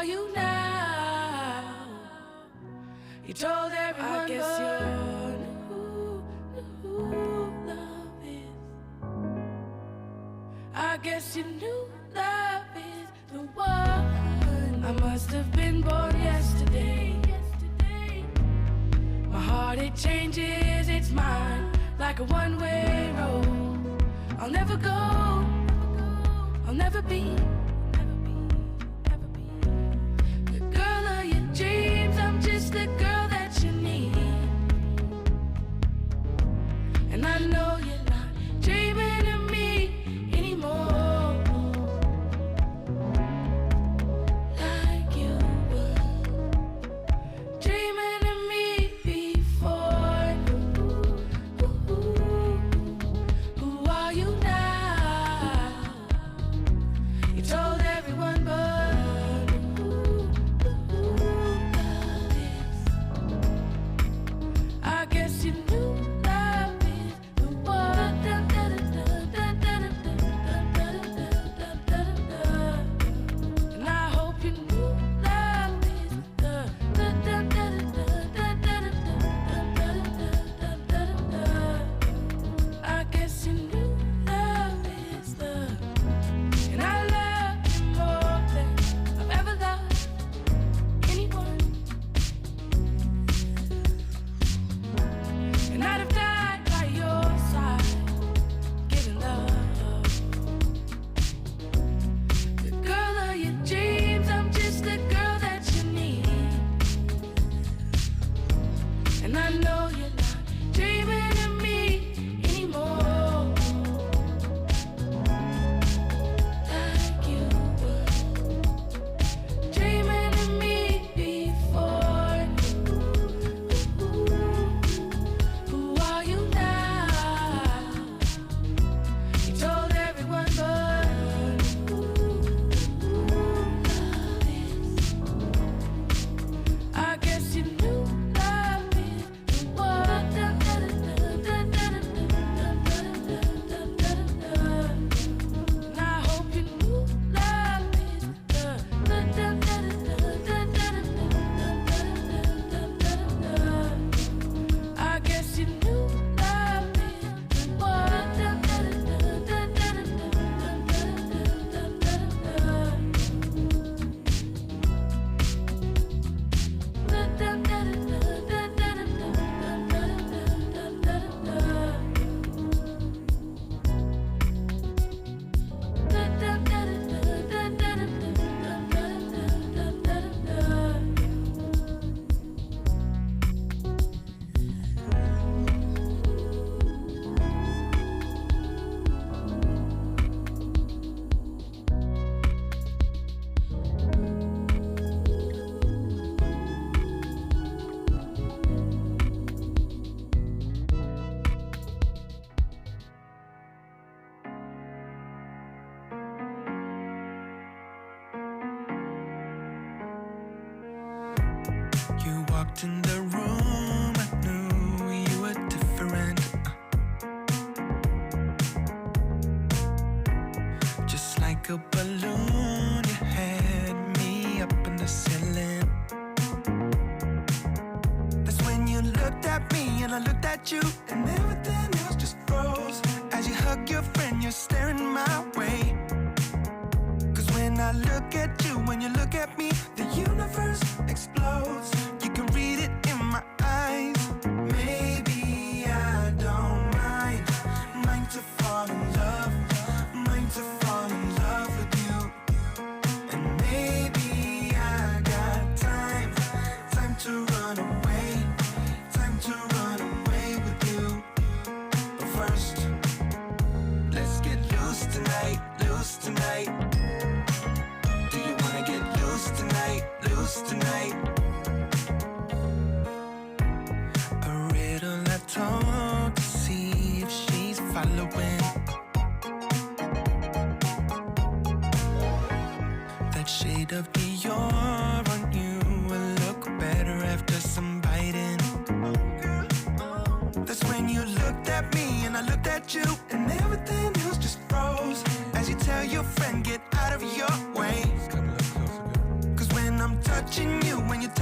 you now? You told everyone, I guess you knew love is. I guess you knew love is the one. I must have been born yesterday. My heart, it changes its mind like a one-way road. I'll never go, I'll never be the girl of your dreams. I'm just the girl that you need. And I know you're not dreaming of me anymore like you were dreaming of me before. Who are you now? You told everyone but love is. I guess you knew love is the one. And I hope you knew love is the. I guess you knew love is the. And I love you more than I've ever loved anyone. And I'd have died by your side, giving love. The girl of your dreams, I'm just the girl that you need. And I know you're not dreaming of me anymore like you were dreaming of me before. Who are you now? You told everyone but love is. I guess you knew love is the one. And I hope you knew love is the. I guess you knew love is the one. You walked in the room, I knew you were different. Just like a balloon, you had me up in the ceiling. That's when you looked at me and I looked at you, and everything else just froze. As you hug your friend, you're staring my way. Cause when I look at you, when you look at me, the universe explodes. You can read it in my eyes. Maybe I don't mind to fall in love, mind to fall in love with you. And maybe I got time to run away with you. But first, let's get loose tonight, loose tonight. Do you wanna get loose tonight, loose tonight? A riddle I told to see if she's following. That shade of Dior on you will look better after some biting. That's when you looked at me and I looked at you, and everything else just froze. As you tell your friend, get out of your way. Cause when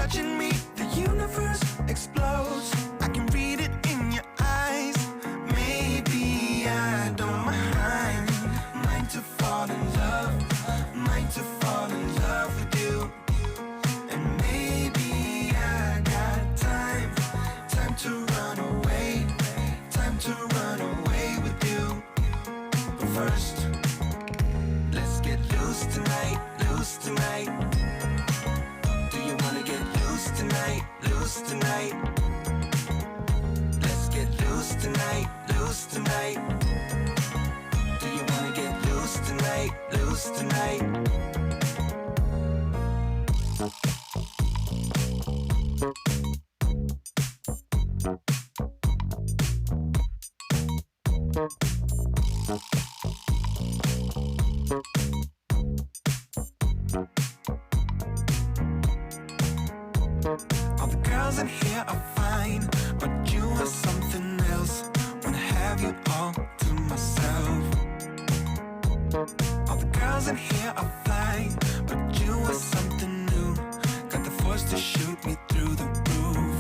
touching me, the universe explodes. I can read it in your eyes. Maybe I don't mind to fall in love, mind to fall in love with you. And maybe I got time to run away, time to run away with you. But first, let's get loose tonight, loose tonight. Do you wanna get loose tonight, loose tonight? Let's get loose tonight, loose tonight. Do you wanna get loose tonight, loose tonight? All the girls in here are fine, but you are something else. Wanna have you all to myself. All the girls in here are fine, but you are something new. Got the force to shoot me through the roof.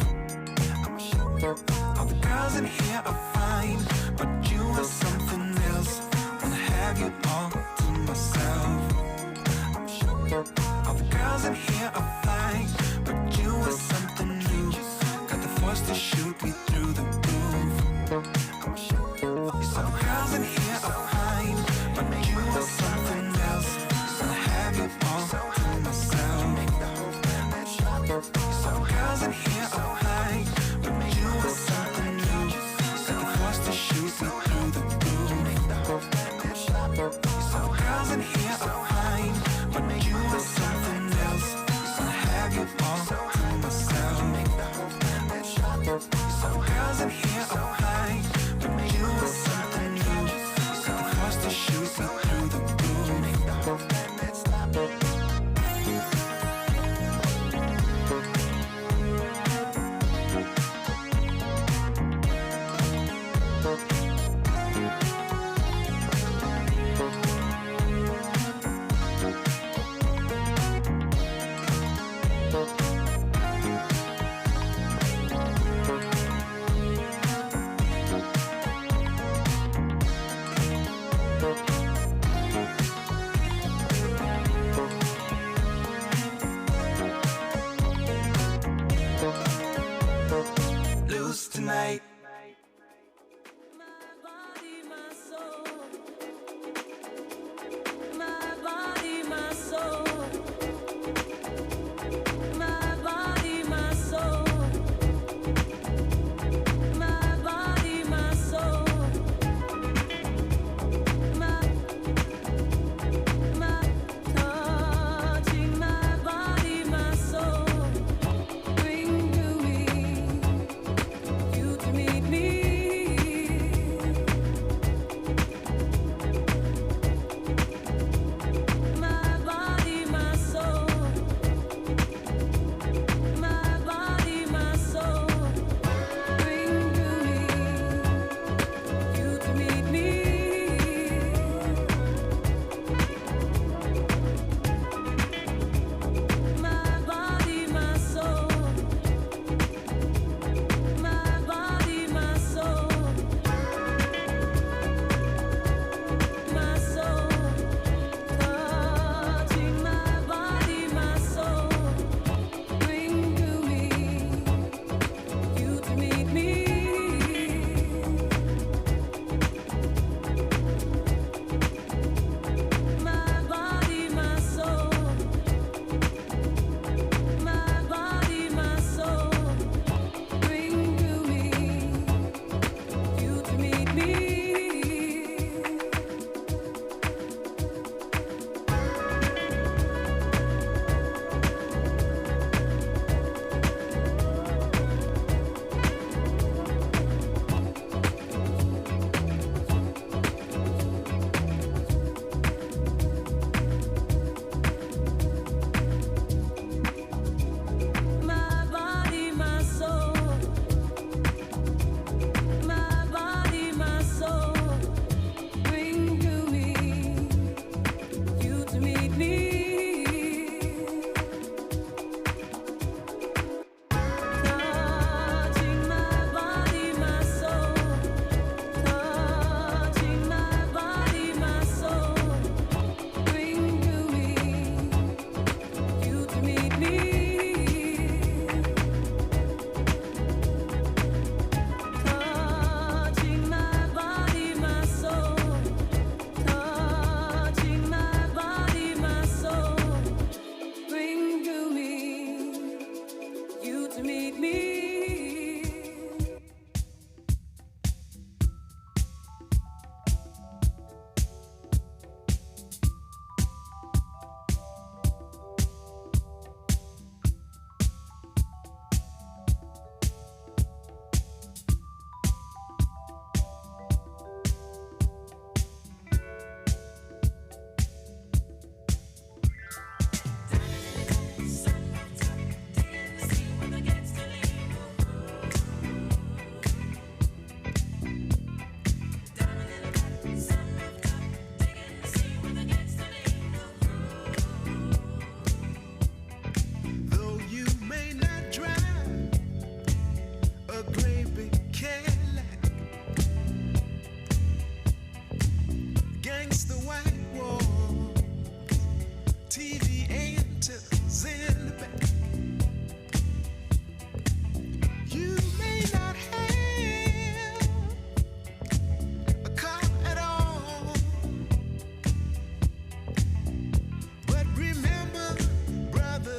I'ma show you. All the girls in here are fine, but you are something else. Wanna have you all to myself. I'ma show you. All the girls in here are fine, but you are something new. Got the force to shoot me through the roof. I'ma show you. All the girls in here are fine, but you are something else. Gonna have you all to myself. All the girls in here are fine, but you are something new. Got the force to shoot me through the roof. All the girls in here are fine, but you are something else. Gonna have you all to myself. All the girls in here are fine, but you are something new.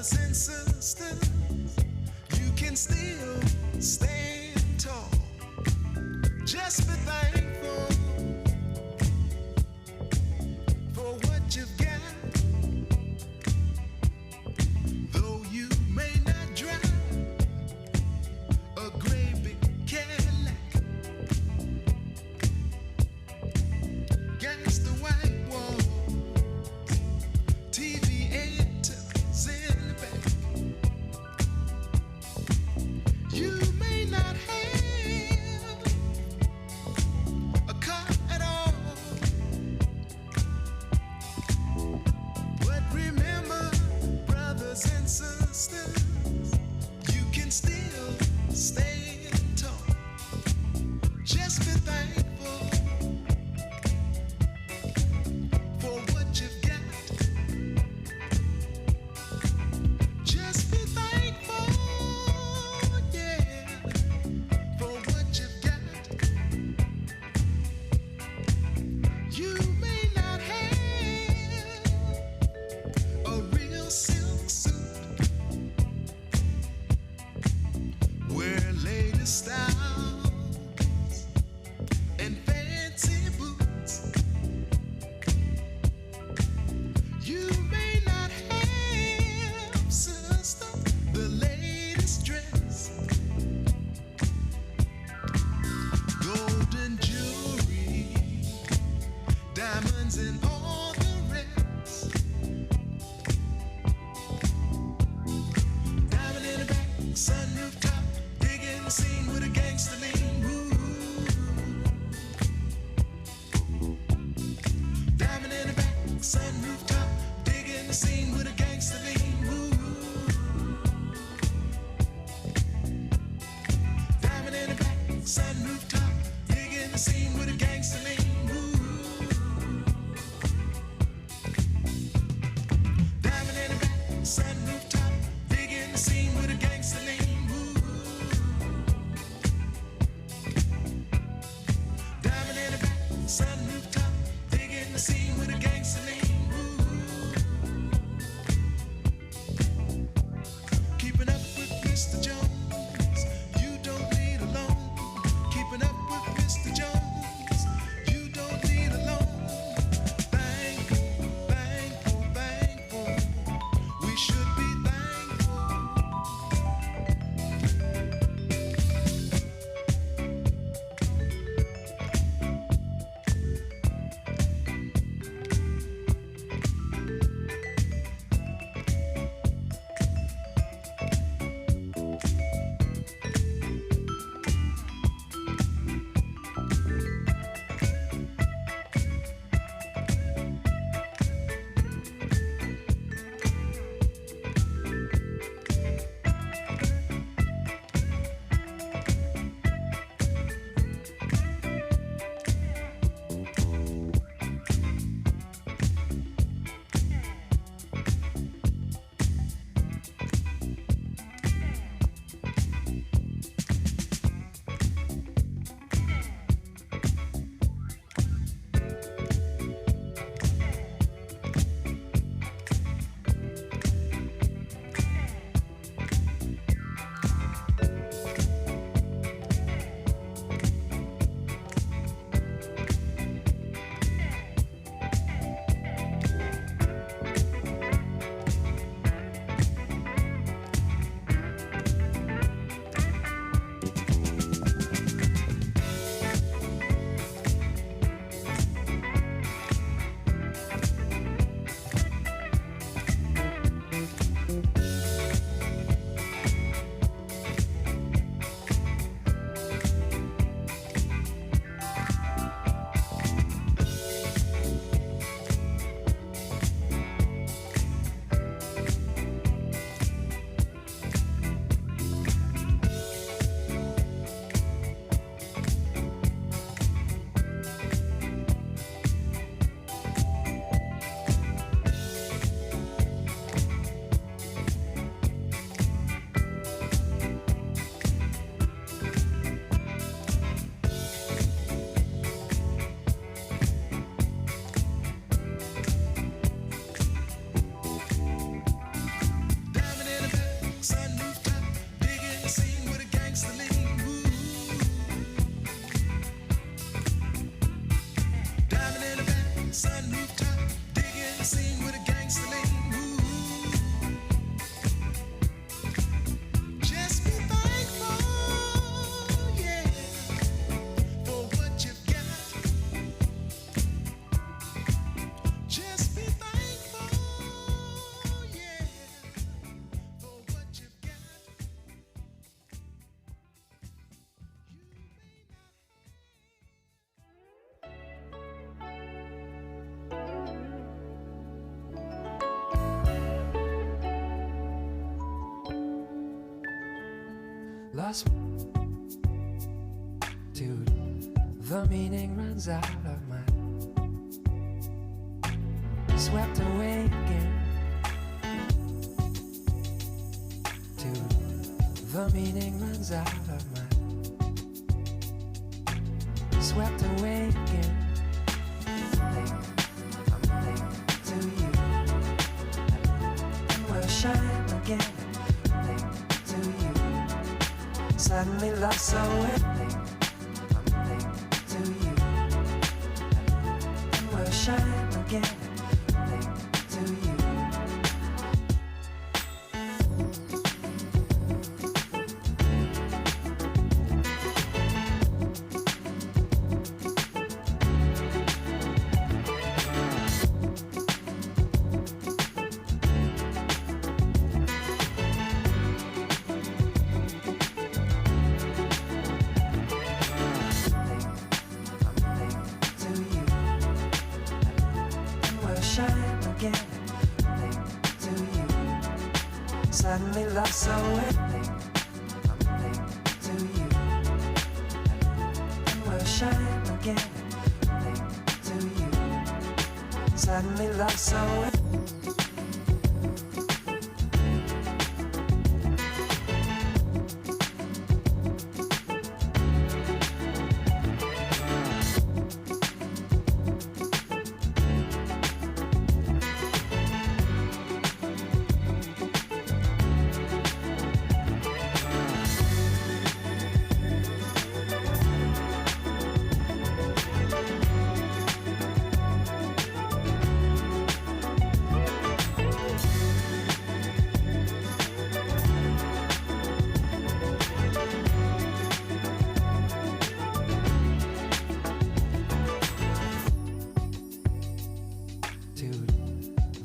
brothers and sisters, you can still stand tall. Just be thankful for what you've got. Though you may not drive a great big Cadillac, against the white wall, TV antennas in the back. You may not have a car at all, but remember, brothers and sisters, you can still stand tall. Just be thankful for what you've got. Just be thankful, yeah, for what you've got. You may not have a real silk suit, wear latest styles and fancy boots. You may not have, sister, the latest dress, golden jewelry, diamonds and all the rest. Diamond in the back, sunroof top, digging the scene with a gangster lean. Ooh. Diamond in the back, sunroof top, digging the scene with a gangster lean. Ooh. Diamond in the back, sunroof top, digging the scene with a gangster lean. Ooh. Diamond in the back, sunroof top, digging the scene with a gangster lean. Ooh. Diamond in the back, sunroof top, digging the scene with a gangster lean. Ooh. Keeping up with Mr. Jones, you don't need a loan. Keeping up with Mr. Jones, you don't need a loan. Thankful, thankful, thankful. We should be Lost, dude, the meaning runs out of my. Swept away again, dude, the meaning runs out of my. Swept away again. I'm late to you, and we'll shine again. Late to you, suddenly lost so late. I'm late to you, and we'll shine again. Late to you. Suddenly lost so late. I'm late to you, and we'll shine again. Late to you. Suddenly lost so late.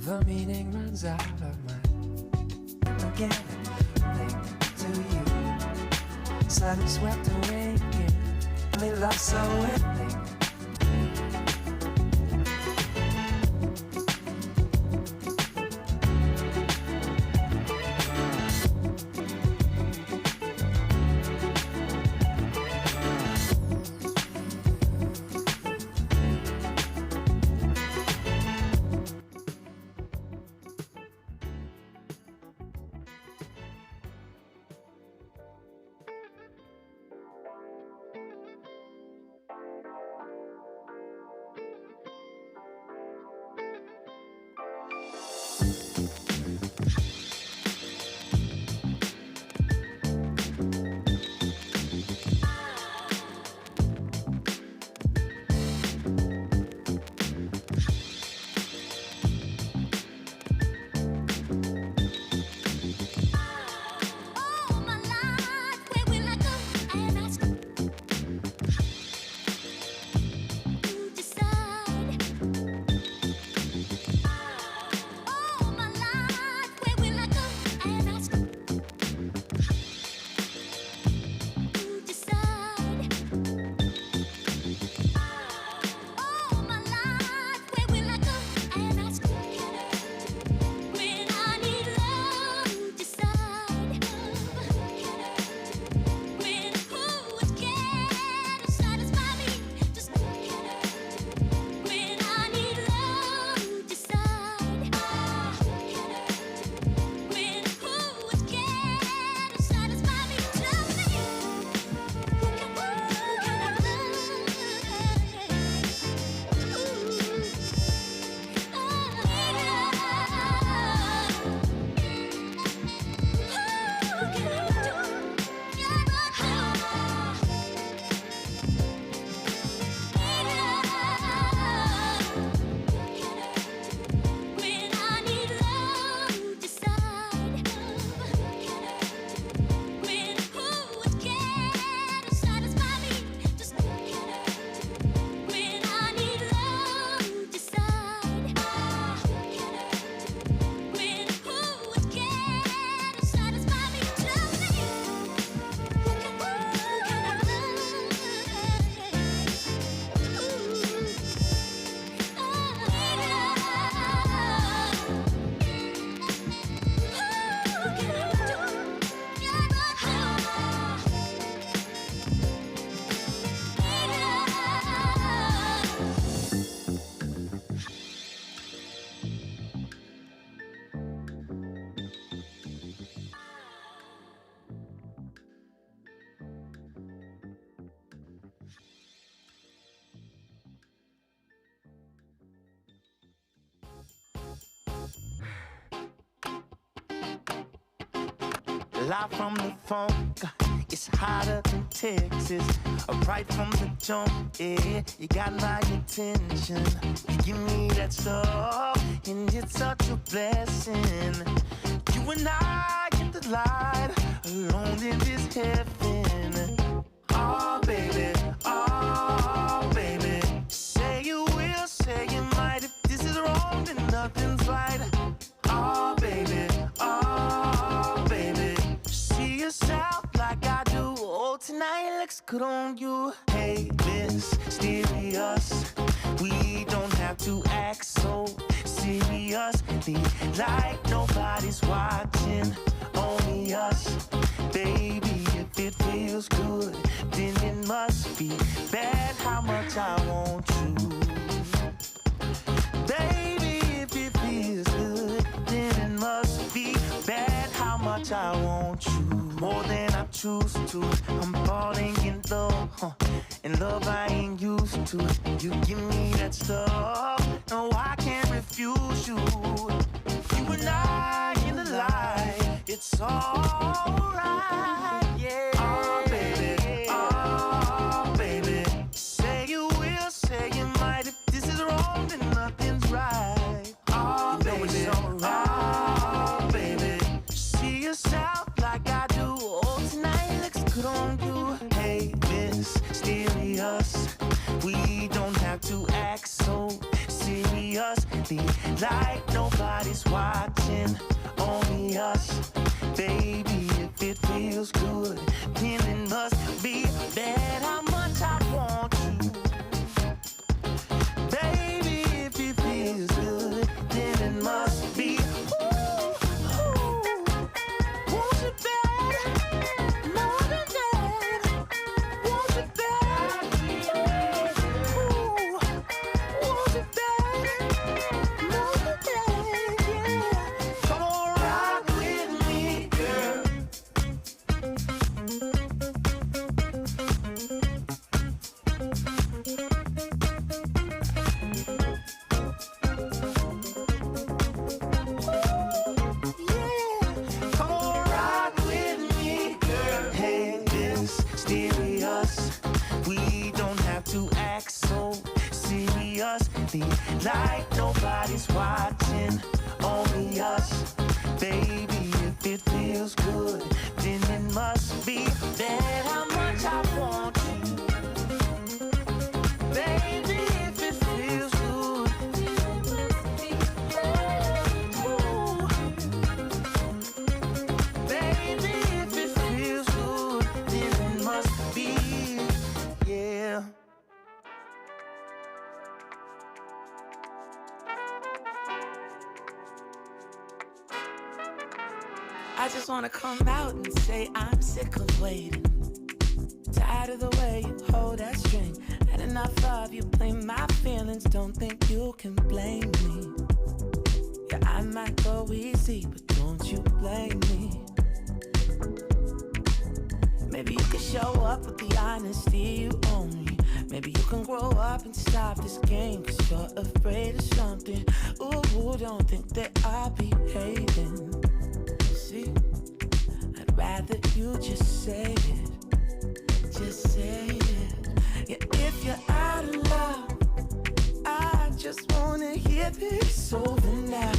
The meaning runs out of my. Again, late to you. Suddenly swept away again. Only lost so late. Live from the funk, it's hotter than Texas. Right from the jump, yeah, you got my attention. You give me that stuff, and it's such a blessing. You and I get the light, alone in this heaven. Oh, baby, say you will, say you might. If this is wrong, then nothing's right. Oh, baby, see yourself like I do. Oh, tonight looks good on you. Hey, mysterious, we don't have to act so seriously, like nobody's watching, only us. Baby, if it feels good, then it must be bad how much I want you. Baby, if it feels good, then it must be bad how much I want you. More than I choose to. I'm falling in love, and love I ain't used to. You give me that stuff, no, I can't refuse you. You and I in the light, it's alright, yeah. Oh, baby, say you will, say you might. If this is wrong, then nothing's right. Oh, you know it's alright. Oh, baby, see yourself like I do. Oh, tonight looks good on you. Hey, mysterious, we don't have to act so seriously, like nobody's watching, only us. Baby, if it feels good, then it must be bad how much I want you. Baby, if it feels good, then it must be. Want you bad, more than that. Want you bad, want you bad, more than that, yeah. Come on, rock with me, girl. Come on, rock with me, girl. Hey, mysterious, we don't have to act so seriously, like nobody's watching, only us. Baby, if it feels good, then it must be bad how much I want you. Baby, if it feels good, then it must be bad. Ooh. Baby, if it feels good, then it must be, yeah. I just wanna come out and say I'm sick of waiting. Tired of the way you hold that string. Had enough of you playing my feelings. Don't think you can blame me. Yeah, I might go easy, but don't you blame me. Maybe you can show up with the honesty you owe me. Maybe you can grow up and stop this game, 'cause you're afraid of something. Ooh, don't think that I'll be hating. See, I'd rather you just say it. Just say it. Yeah, if you're out of love, I just wanna hear this over now.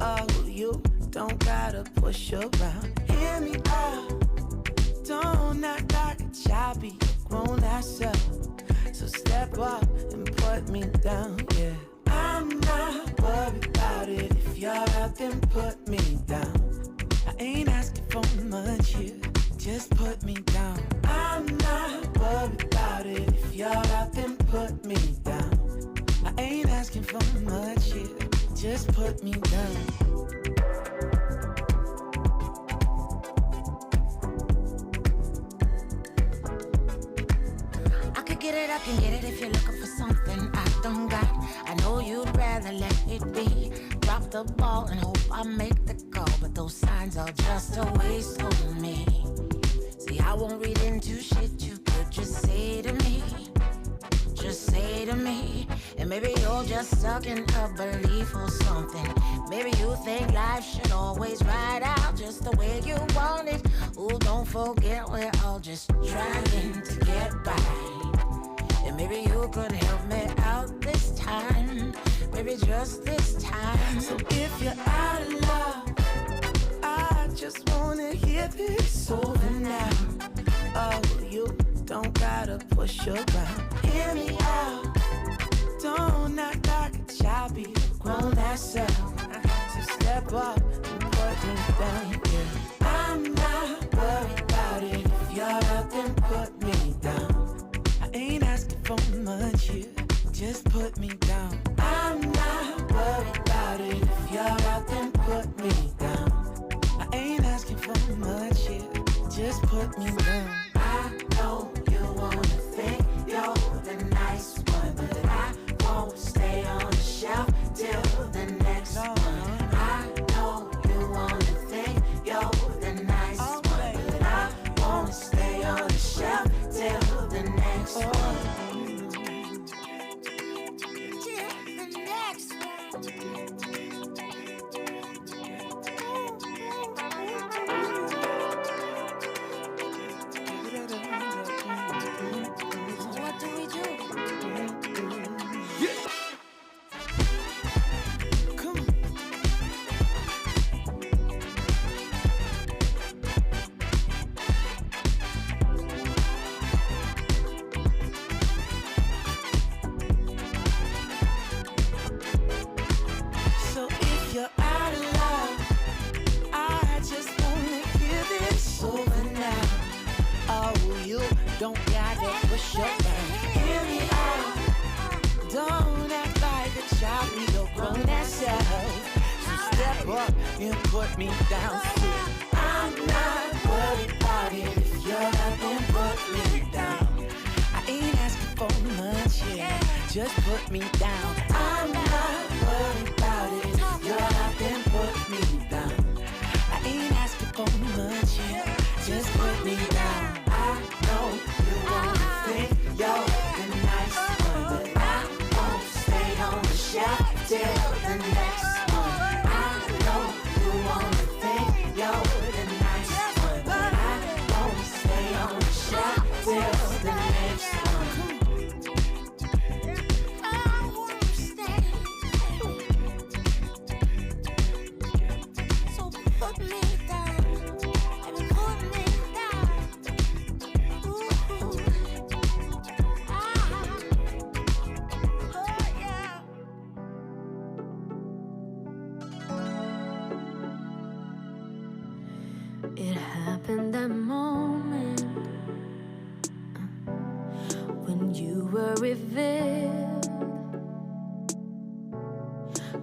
Oh, you don't gotta push around. Hear me out. Don't act like a child, be a grown ass up. So step up and put me down, yeah. I'm not worried about it. If you're out, then put me down. I ain't asking for much here, just put me down. I'm not worried about it. If you're out, then put me down. I ain't asking for much here, just put me down. I can get it if you're looking for something I don't got. I know you'd rather let it be. Drop the ball and hope I make the call, but those signs are just a waste of me. See, I won't read into shit you could just say to me. Just say to me. And maybe you're just stuck in a belief or something. Maybe you think life should always ride out just the way you want it. Ooh, don't forget we're all just trying to get by. And maybe you could help me out this time. Maybe just this time. So if you're out of love, I just wanna hear this over now. Oh, you don't gotta push around. Hear me out. Don't act like a child, be a grown ass up. So step up and put me down. Yeah. I'm not worried about it. If you're out, then put me down. I ain't asking for much here. Just put me down. I'm not worried about it. If you're out, then put me down. I ain't asking for much here. Just put me down. I know you wanna think you're the nice one, but I won't stay on the shelf till the next one. I know you wanna think you're the nice one, but I won't stay on the shelf till the next one. What do we do? Come on. So if you're out of love, I just wanna hear this over now. Oh, you don't gotta push your down. Hear me out. Don't act like a child, be your grown ass self. So step up and put me down. See, I'm not worried about it. If you're out, then put me down. I ain't asking for much here. Just put me down. I'm not worried about it. If you're out, then put me down. I ain't asking for much here. Just put me down. I know you wanna think you're the nice one, but I won't stay on the shelf till the next one. I know you wanna think you're the nice one, but I won't stay on the shelf till the next one. I won't stay. So put me down. Baby, put me down. Ooh. Oh yeah. It happened that moment when you were revealed.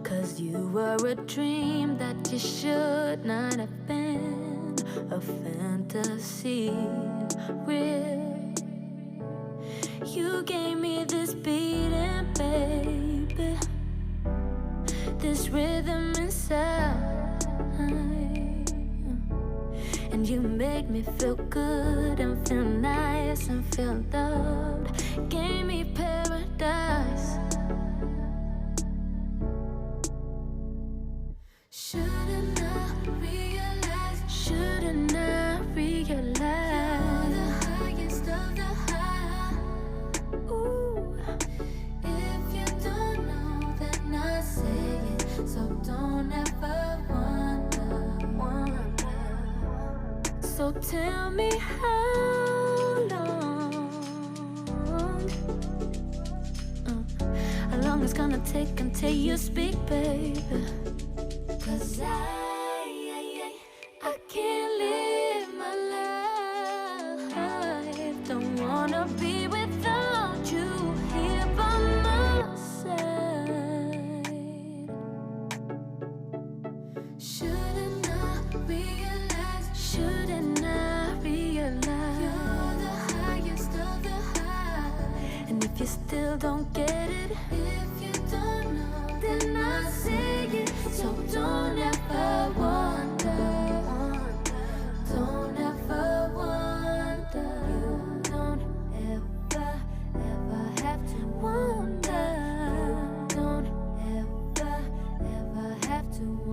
'Cause you were a dream that you should not have been, a fantasy real. You gave me this beating, baby, this rhythm inside. And you made me feel good and feel nice and feel loved. Gave me paradise. Shouldn't I realize? Shouldn't I realize? You're the highest of the high. Ooh. If you don't know, then I say it. So don't ever wonder. So tell me how long it's gonna take until you speak, baby. 'Cause I can't live my life. Don't wanna be without you here by my side. Shouldn't I realize? Shouldn't I realize? You're the highest of the high. And if you still don't get it, if you don't know, then I say it. So don't ever wonder. Don't ever wonder. You don't ever have to wonder. Don't ever have to wonder.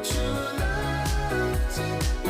True love.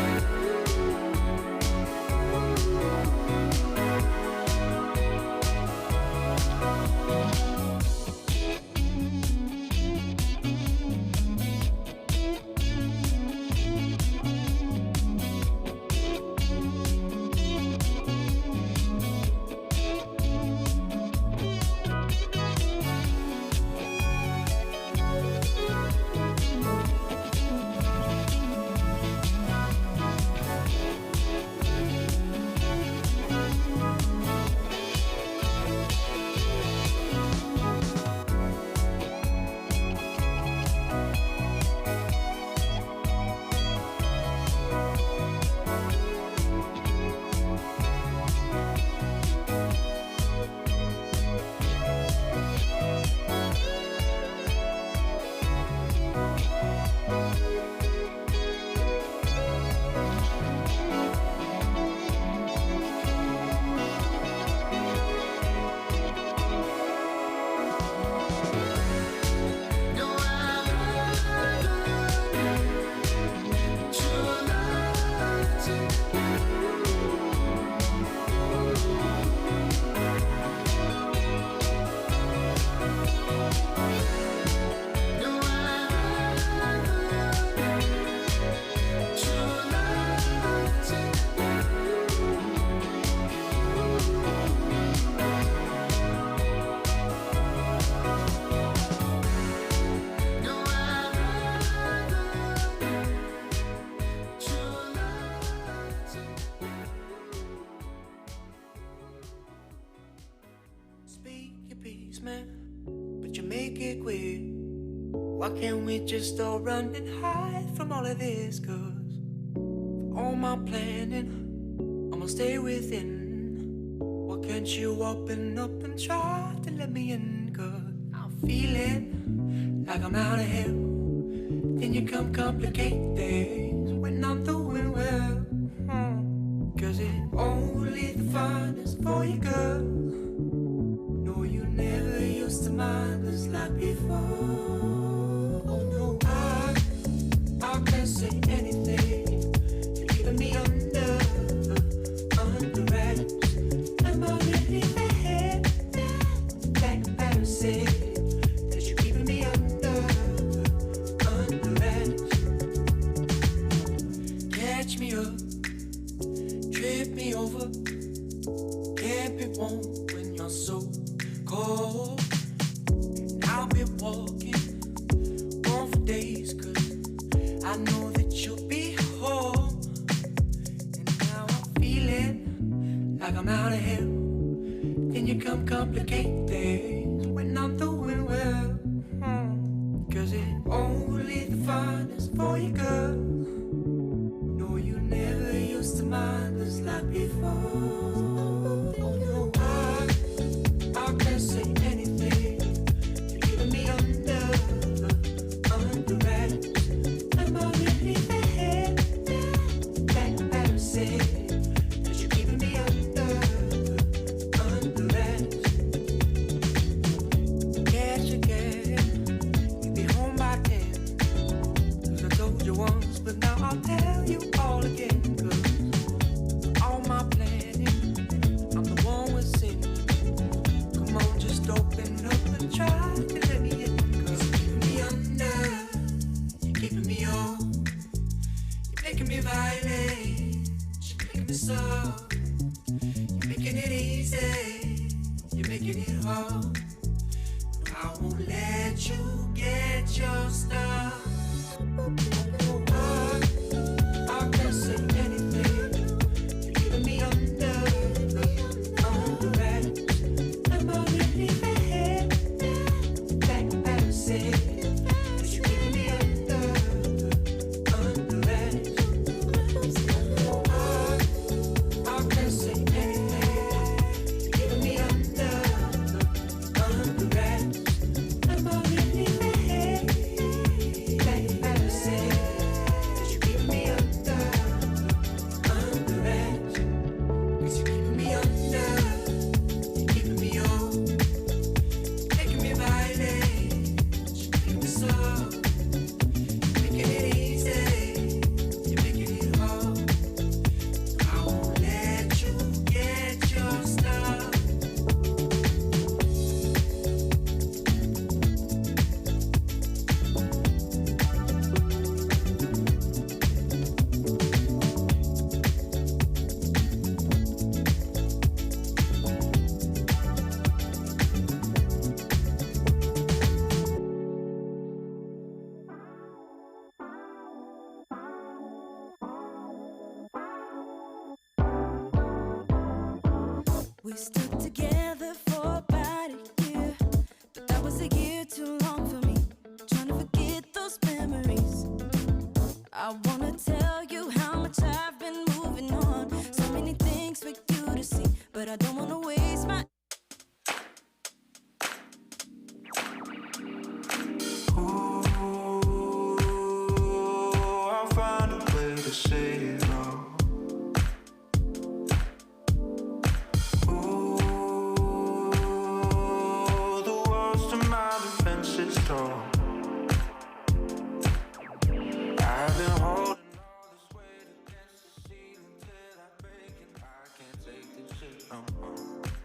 basement, but you make it quick. Why can't we just all run and hide from all of this? 'Cause all my planning, I'ma stay within. Why can't you open up and try to let me in? 'Cause I'm feeling like I'm out of hell. Then you come complicate things when I'm doing well. 'Cause it only the finest for you, girl. No, you never used to mind us like before. Oh no, I can't say anything. You're keeping me under wraps. Am I really bad? That embarrassing that you're keeping me under wraps. Catch me up, trip me over. Can't be warm when you're so cold. And I'll be walking on for days, 'cause I know that you'll be home. And now I'm feeling like I'm out of hell. Then you come complicate things when I'm doing well. 'Cause it only the finest for you, girl. No, you never used to mind us like before. Oh no, I can't say anything. You're keeping me under wraps. Am I really bad? That embarrassing that you're keeping me under wraps. Catch you again, you'll be home by 10. 'Cause I told you once, but now I'll tell you all again. 'Cause all my planning, I'm the one with sin. Come on, just open up and try to let me in. 'Cause you're keeping me under, you're keeping me on. You're making me violent, you're making me soft. You're making it easy, you're making it hard. I won't let you get your stuff. I can't say anything. You're keeping me under wraps. Am I really bad? That embarrassing that you're keeping me under wraps. I can't say anything. You're keeping me under wraps. Am I really bad? That embarrassing that you're keeping me under wraps. 'Cause you're keeping me under, you're keeping me on, you're making me violent, you're making me soft, you're making it easy, you're making it hard. I won't let you get your stuff. We stuck together for about a year, but that was a year too long for me. Trying to forget those memories. I wanna tell you how much I've been moving on. So many things for you to see, but I don't wanna waste my. I'll find a way to say it all. The walls to my defense is tall. I've been holding all this weight against the ceiling till I break, and I can't take this shit no more.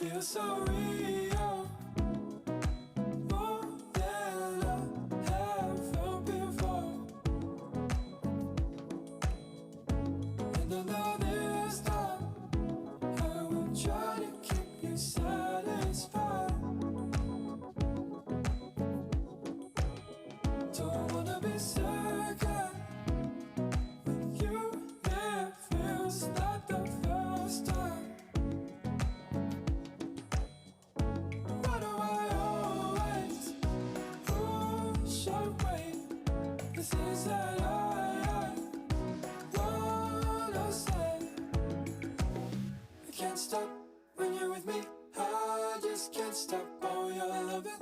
feels so real, more than I have felt before. And I know this time I will try to keep you satisfied. Don't wanna be second with you. It feels like the first time. Why do I always push away the things that I wanna say? I can't stop when you're with me. I just can't stop. Oh, your loving.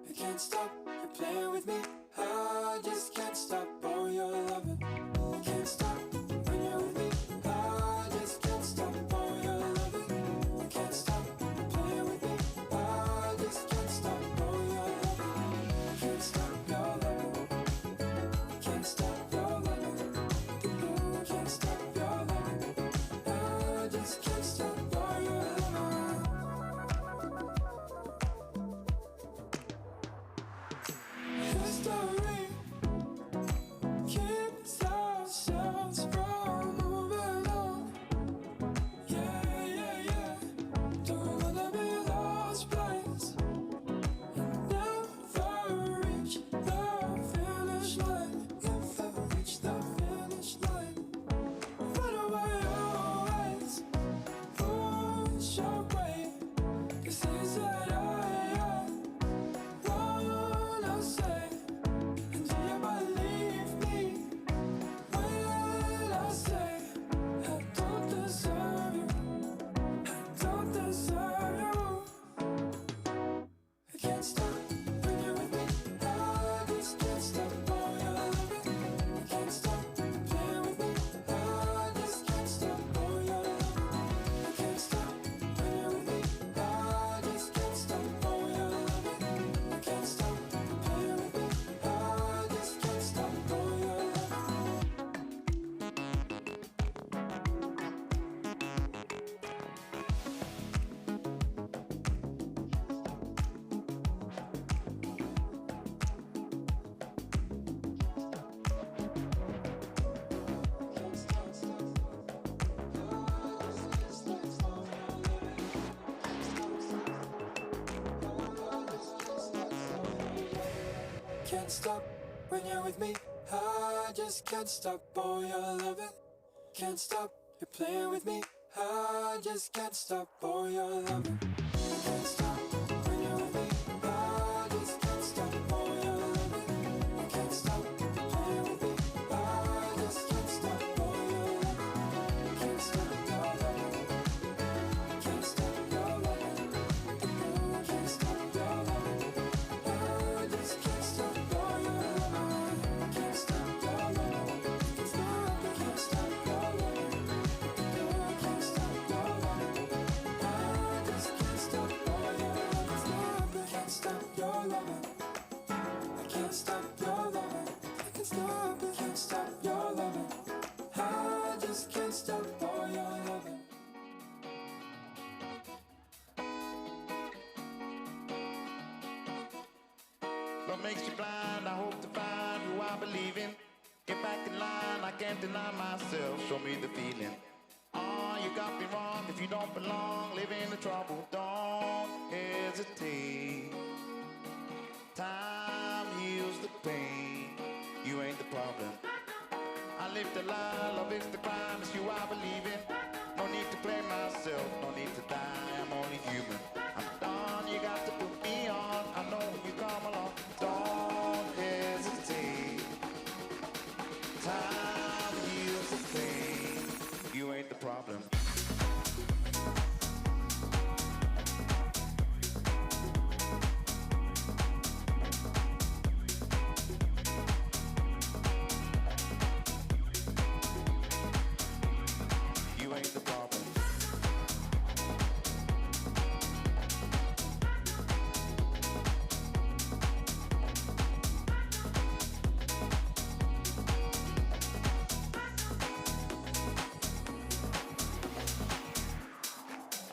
I can't stop. You're playing with me. I just can't stop. Oh, your loving. I can't stop when you're with me. I just can't stop. Oh, your loving. I can't stop. You're playing with me. I just can't stop. Oh, your loving. I can't stop your loving. I can't stop your loving. I can't stop your loving. I just can't stop. Oh, your loving. History keeps ourselves from moving on. Yeah, yeah, yeah. Don't wanna be lost place and never reach the finish line. Never reach the finish line. Why do I always push away the things that I wanna say? And do you believe me when I say I don't deserve you? I don't deserve you. I can't stop when you're with me. I just can't stop. Oh, your loving. I can't stop playing with me. I just can't stop. Oh, your loving. I can't stop when you're with me. I just can't stop. Oh, your loving. I can't stop playing with me. I just can't stop. Oh, your loving. Can't stop when you're with me. I just can't stop. Oh, your loving. Can't stop. You're playing with me. I just can't stop. Oh, your loving. I can't stop when you're with me. I just can't stop. Oh, your loving. I can't stop. You're playing with me. I just can't stop. Oh, your loving. I can't stop your loving. I can't stop your loving. I can't stop your loving. I just can't stop. Oh, your loving. I can't stop your loving. I can't stop your loving. I can't stop your loving. I just can't stop. Oh, your loving. I can't stop your loving. I can't stop your loving. I can't stop. I can't stop your loving. I just can't stop. Oh, your loving. What makes you blind? I hope to find who I believe in. Get back in line, I can't deny myself. Show me the feeling. Oh, you got me wrong. If you don't belong, live in the trouble. Don't hesitate. Time heals the pain. You ain't the problem. I live the lie, love is the crime. It's you I believe in. No need to blame myself, no need to die. I'm only human. I'm done, you got to put me on. I know when you come along. Don't hesitate. Time heals the pain. You ain't the problem.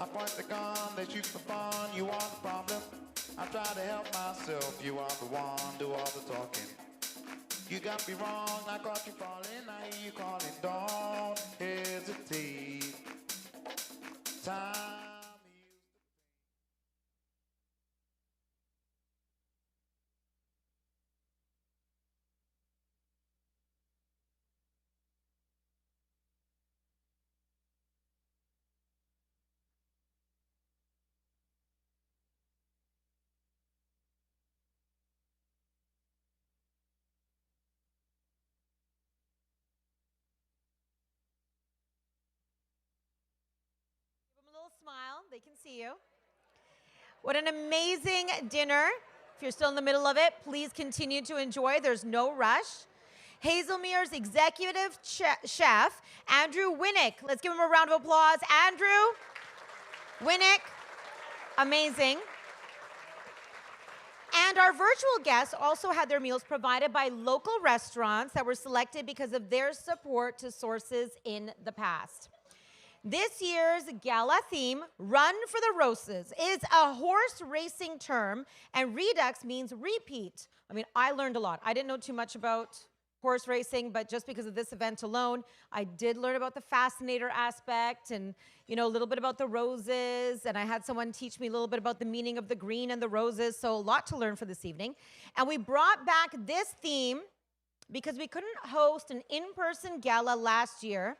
I point the gun, they shoot for fun. You are the problem. I try to help myself. You are the one, do all the talking. You got me wrong, I caught you falling. I hear you calling, don't hesitate. Time. Smile, they can see you. What an amazing dinner. If you're still in the middle of it, please continue to enjoy. There's no rush. Hazelmere's executive chef, Andrew Winnick. Let's give him a round of applause. Andrew Winnick, amazing. And our virtual guests also had their meals provided by local restaurants that were selected because of their support to Sources in the past. This year's gala theme, Run for the Roses, is a horse racing term, and Redux means repeat. I mean, I learned a lot. I didn't know too much about horse racing, but just because of this event alone, I did learn about the fascinator aspect and, you know, a little bit about the roses, and I had someone teach me a little bit about the meaning of the green and the roses, so a lot to learn for this evening. And we brought back this theme because we couldn't host an in-person gala last year.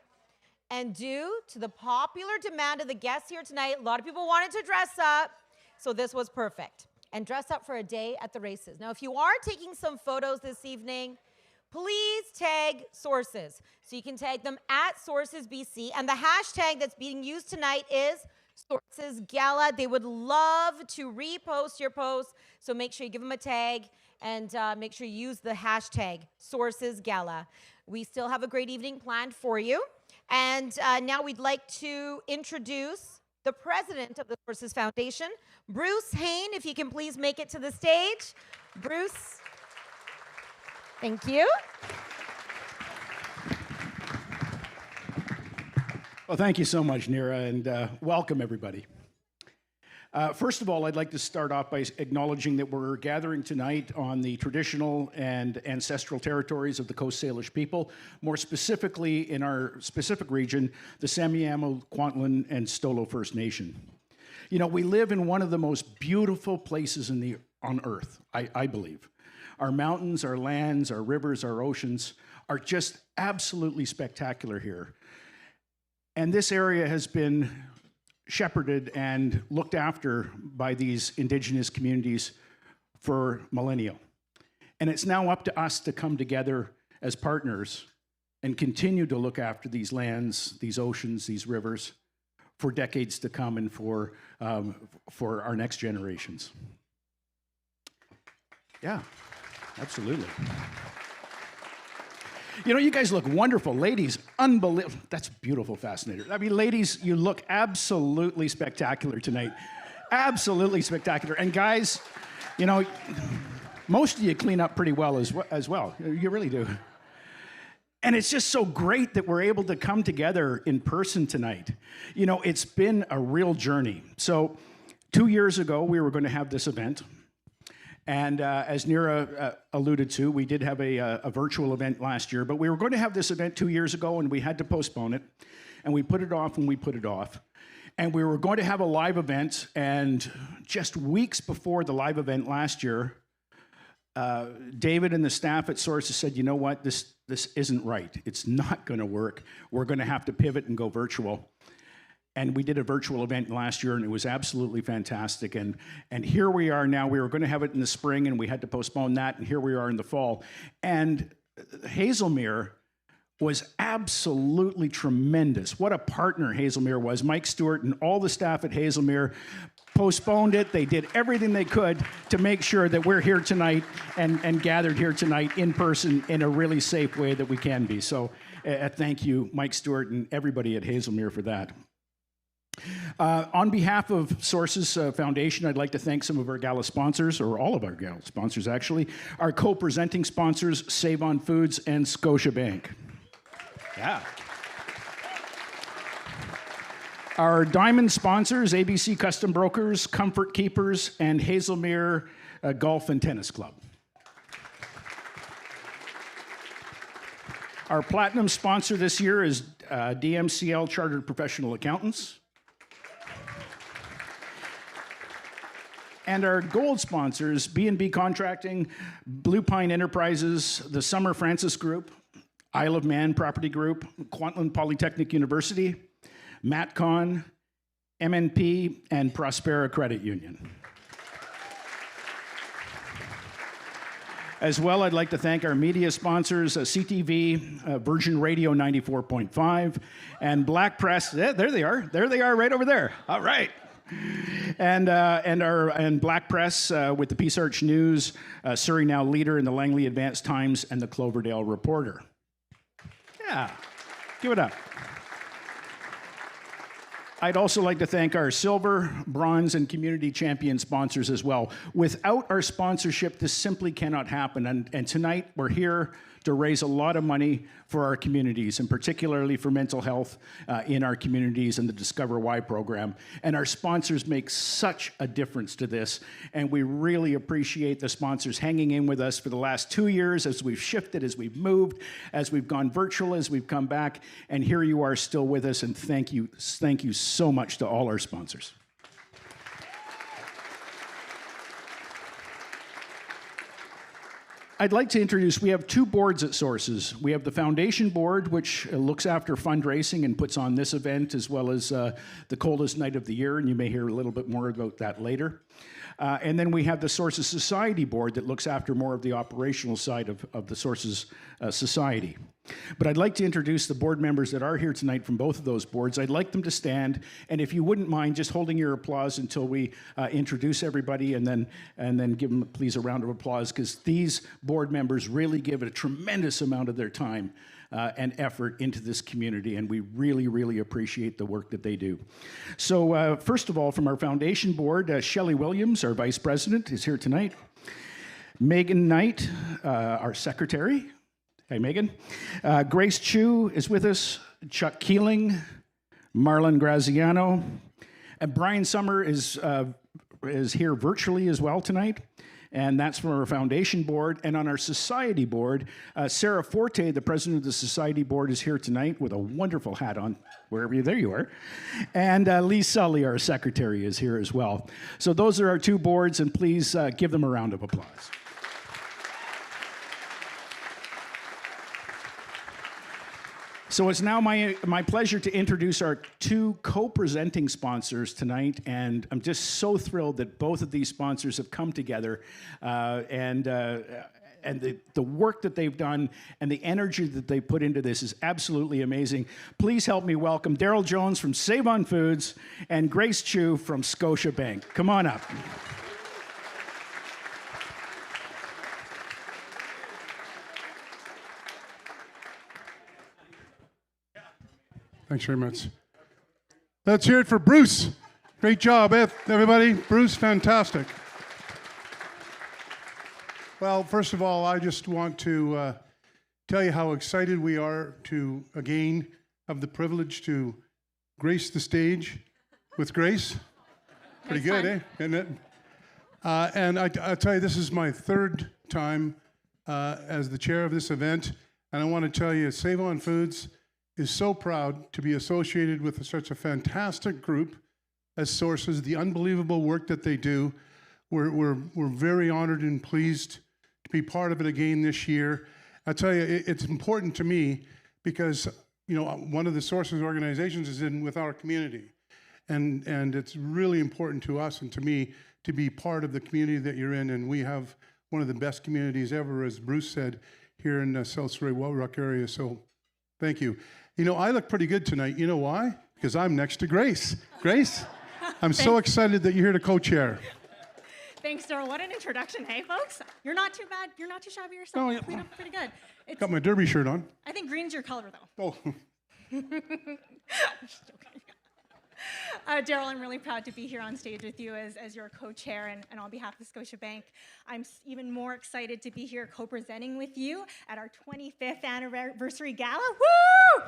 And due to the popular demand of the guests here tonight, a lot of people wanted to dress up, so this was perfect. And dress up for a day at the races. Now, if you are taking some photos this evening, please tag Sources. So you can tag them at SourcesBC, and the hashtag that's being used tonight is Sources Gala. They would love to repost your posts, so make sure you give them a tag, and make sure you use the hashtag Sources Gala. We still have a great evening planned for you. And now we'd like to introduce the president of the Sources Foundation, Bruce Hain, if you can please make it to the stage. Bruce, thank you. Well, thank you so much, Neera, and welcome, everybody. First of all, I'd like to start off by acknowledging that we're gathering tonight on the traditional and ancestral territories of the Coast Salish people, more specifically in our specific region, the Semiahmoo, Kwantlen, and Stolo First Nation. You know, we live in one of the most beautiful places on Earth, I believe. Our mountains, our lands, our rivers, our oceans are just absolutely spectacular here. And this area has been shepherded and looked after by these indigenous communities for millennia. And it's now up to us to come together as partners and continue to look after these lands, these oceans, these rivers for decades to come and for our next generations. Yeah, absolutely. You know, you guys look wonderful. Ladies, unbelievable. That's beautiful, fascinator. I mean, ladies, you look absolutely spectacular tonight. Absolutely spectacular. And guys, you know, most of you clean up pretty well as well. You really do. And it's just so great that we're able to come together in person tonight. You know, it's been a real journey. So 2 years ago, we were going to have this event. And as Neera alluded to, we did have a virtual event last year, but we were going to have this event 2 years ago, and we had to postpone it. And we put it off, and we put it off. And we were going to have a live event, and just weeks before the live event last year, David and the staff at Sources said, you know what, this isn't right. It's not going to work. We're going to have to pivot and go virtual. And we did a virtual event last year, and it was absolutely fantastic. And here we are now. We were going to have it in the spring, and we had to postpone that, and here we are in the fall. And Hazelmere was absolutely tremendous. What a partner Hazelmere was. Mike Stewart and all the staff at Hazelmere postponed it. They did everything they could to make sure that we're here tonight and gathered here tonight in person in a really safe way that we can be. So thank you, Mike Stewart, and everybody at Hazelmere for that. On behalf of Sources Foundation, I'd like to thank some of our gala sponsors, or all of our gala sponsors actually, our co-presenting sponsors, Save-On-Foods and Scotiabank. Yeah. Our diamond sponsors, ABC Custom Brokers, Comfort Keepers, and Hazelmere Golf and Tennis Club. Our platinum sponsor this year is DMCL Chartered Professional Accountants. And our gold sponsors, B&B Contracting, Blue Pine Enterprises, the Summer Francis Group, Isle of Man Property Group, Kwantlen Polytechnic University, MatCon, MNP, and Prospera Credit Union. As well, I'd like to thank our media sponsors, CTV, Virgin Radio 94.5, and Black Press. There they are. There they are right over there. All right. And Black Press with the Peace Arch News, Surrey Now Leader in the Langley Advance Times, and the Cloverdale Reporter. Yeah, give it up. I'd also like to thank our silver, bronze, and community champion sponsors as well. Without our sponsorship, this simply cannot happen. And tonight, we're here to raise a lot of money for our communities, and particularly for mental health in our communities and the Discover Why program. And our sponsors make such a difference to this, and we really appreciate the sponsors hanging in with us for the last 2 years as we've shifted, as we've moved, as we've gone virtual, as we've come back, and here you are still with us, and thank you so much to all our sponsors. I'd like to introduce, we have 2 boards at Sources. We have the Foundation Board, which looks after fundraising and puts on this event, as well as the coldest night of the year, and you may hear a little bit more about that later. And then we have the Sources Society Board that looks after more of the operational side of the Sources Society. But I'd like to introduce the board members that are here tonight from both of those boards. I'd like them to stand, and if you wouldn't mind just holding your applause until we introduce everybody, and then give them, please, a round of applause, because these board members really give a tremendous amount of their time and effort into this community, and we really, really appreciate the work that they do. So first of all, from our foundation board, Shelley Williams, our vice president, is here tonight. Megan Knight, our secretary. Hey, Megan. Grace Chu is with us. Chuck Keeling, Marlon Graziano, and Brian Summer is here virtually as well tonight. And that's from our foundation board. And on our society board, Sarah Forte, the president of the society board, is here tonight with a wonderful hat on, wherever you, there you are. And Lee Sully, our secretary, is here as well. So those are our 2 boards, and please give them a round of applause. So it's now my pleasure to introduce our 2 co-presenting sponsors tonight, and I'm just so thrilled that both of these sponsors have come together, and the work that they've done and the energy that they put into this is absolutely amazing. Please help me welcome Daryl Jones from Save-On-Foods and Grace Chu from Scotiabank. Come on up. Thanks very much. Let's hear it for Bruce. Great job, everybody. Bruce, fantastic. Well, first of all, I just want to tell you how excited we are to, again, have the privilege to grace the stage with Grace. Pretty good, eh? Isn't it? And I tell you, this is my 3rd time as the chair of this event, and I want to tell you, Save-On-Foods is so proud to be associated with such a fantastic group as Sources, the unbelievable work that they do. We're very honored and pleased to be part of it again this year. I tell you, it's important to me because, you know, one of the Sources organizations is in with our community. And it's really important to us and to me to be part of the community that you're in. And we have one of the best communities ever, as Bruce said, here in the South Surrey Wellrock area. So thank you. You know, I look pretty good tonight. You know why? Because I'm next to Grace. Grace, I'm so excited that you're here to co-chair. Thanks, Daryl. What an introduction, hey, folks? You're not too bad. You're not too shabby yourself. Oh, yeah. Clean up pretty good. Got my derby shirt on. I think green's your color, though. Oh. Daryl, I'm really proud to be here on stage with you as your co-chair and on behalf of Scotiabank. I'm even more excited to be here co-presenting with you at our 25th anniversary gala. Woo!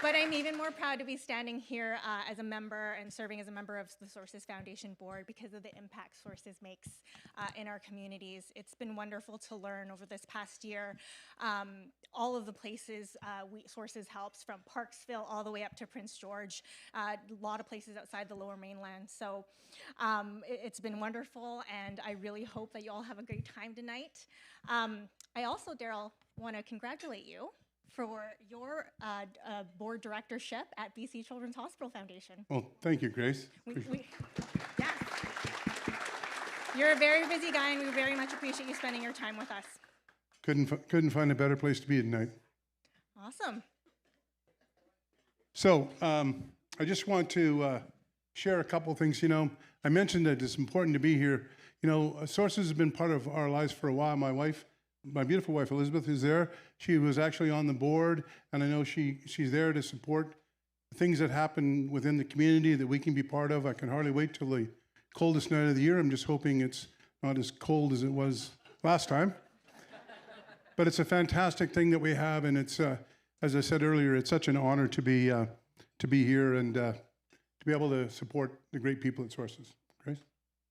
But I'm even more proud to be standing here as a member and serving as a member of the Sources Foundation Board because of the impact Sources makes in our communities. It's been wonderful to learn over this past year all of the places Sources helps, from Parksville all the way up to Prince George, a lot of places outside the Lower Mainland. So it's been wonderful, and I really hope that you all have a great time tonight. I also, Daryl, want to congratulate you for your board directorship at BC Children's Hospital Foundation. Well, thank you, Grace. Yes. You're a very busy guy, and we very much appreciate you spending your time with us. Couldn't find a better place to be tonight. Awesome. So I just want to share a couple things. You know, I mentioned that it's important to be here. You know, Sources has been part of our lives for a while. My beautiful wife, Elizabeth, is there. She was actually on the board, and I know she's there to support things that happen within the community that we can be part of. I can hardly wait till the coldest night of the year. I'm just hoping it's not as cold as it was last time. But it's a fantastic thing that we have, and it's, as I said earlier, it's such an honor to be here and to be able to support the great people at Sources. Grace?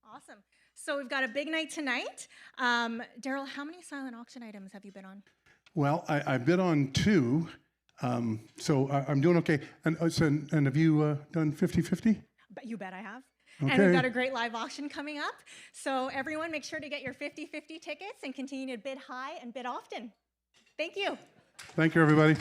Awesome. So we've got a big night tonight. Daryl, how many silent auction items have you been on? Well, I've been on 2, so I'm doing okay. And have you done 50-50? You bet I have. Okay. And we've got a great live auction coming up. So everyone, make sure to get your 50-50 tickets and continue to bid high and bid often. Thank you. Thank you, everybody.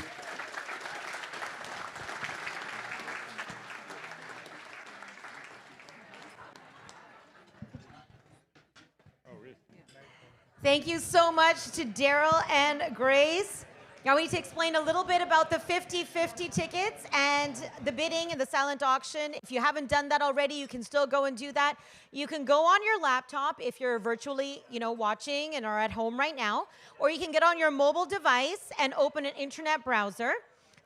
Thank you so much to Daryl and Grace. Now we need to explain a little bit about the 50-50 tickets and the bidding and the silent auction. If you haven't done that already, you can still go and do that. You can go on your laptop if you're virtually, watching and are at home right now, or you can get on your mobile device and open an internet browser.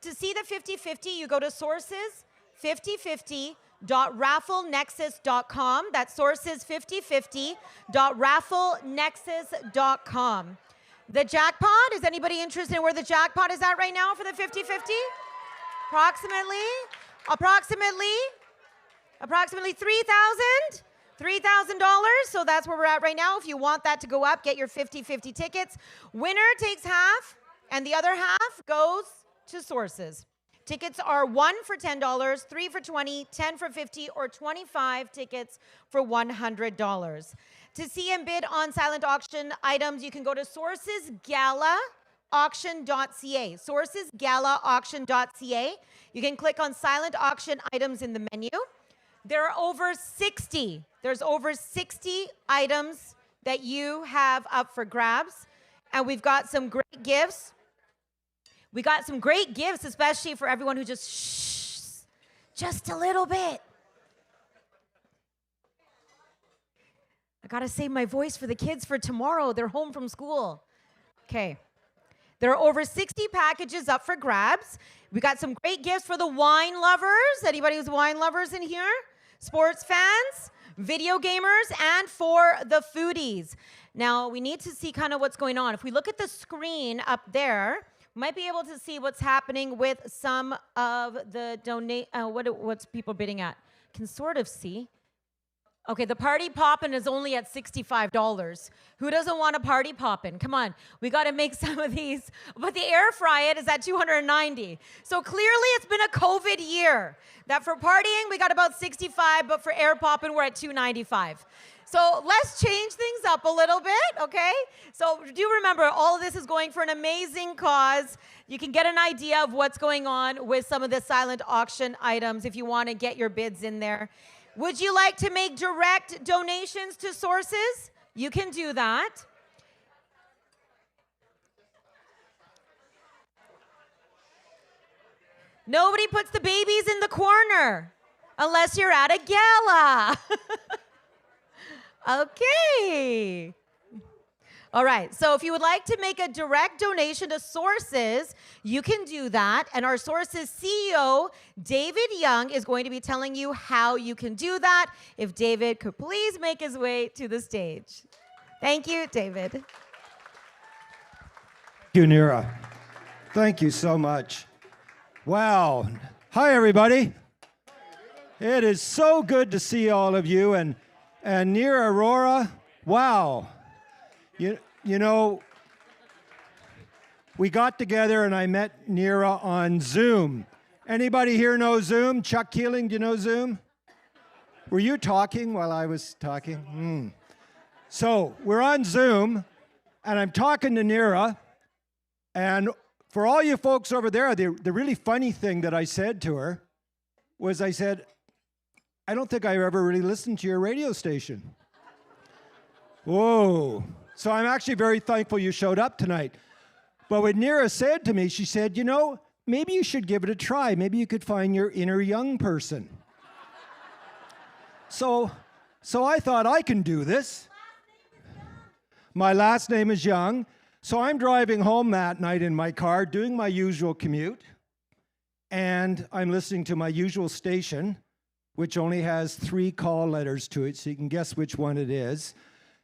To see the 50-50, you go to sources5050.rafflenexus.com. That's sources5050.rafflenexus.com. The jackpot, is anybody interested in where the jackpot is at right now for the 50-50? Approximately $3,000. So that's where we're at right now. If you want that to go up, get your 50-50 tickets. Winner takes half, and the other half goes to Sources. Tickets are 1 for $10, 3 for $20, 10 for $50, or 25 tickets for $100. To see and bid on silent auction items, you can go to sourcesgalaauction.ca. Sourcesgalaauction.ca. You can click on silent auction items in the menu. There are over 60. There's over 60 items that you have up for grabs. And we've got some great gifts. We got some great gifts, especially for everyone who just a little bit. I gotta save my voice for the kids for tomorrow. They're home from school. Okay. There are over 60 packages up for grabs. We got some great gifts for the wine lovers. Anybody who's wine lovers in here? Sports fans, video gamers, and for the foodies. Now, we need to see kind of what's going on. If we look at the screen up there, we might be able to see what's happening with some of the what's people bidding at. Can sort of see. Okay, the party poppin' is only at $65. Who doesn't want a party poppin'? Come on, we got to make some of these. But the air fry it is at $290. So clearly it's been a COVID year. That for partying, we got about $65, but for air poppin', we're at $295. So let's change things up a little bit, okay? So do remember, all of this is going for an amazing cause. You can get an idea of what's going on with some of the silent auction items if you want to get your bids in there. Would you like to make direct donations to Sources? You can do that. Nobody puts the babies in the corner unless you're at a gala. Okay. All right, so if you would like to make a direct donation to Sources, you can do that. And our Sources CEO, David Young, is going to be telling you how you can do that. If David could please make his way to the stage. Thank you, David. Thank you, Nira. Thank you so much. Wow. Hi, everybody. It is so good to see all of you. And near Aurora, wow. You know, we got together and I met Nira on Zoom. Anybody here know Zoom? Chuck Keeling, do you know Zoom? Were you talking while I was talking? So we're on Zoom, and I'm talking to Nira, and for all you folks over there, the really funny thing that I said to her was I said, I don't think I ever really listened to your radio station. Whoa. So I'm actually very thankful you showed up tonight. But what Nira said to me, she said, you know, maybe you should give it a try. Maybe you could find your inner young person. So I thought I can do this. My last name is Young. So I'm driving home that night in my car, doing my usual commute, and I'm listening to my usual station, which only has 3 call letters to it, so you can guess which one it is.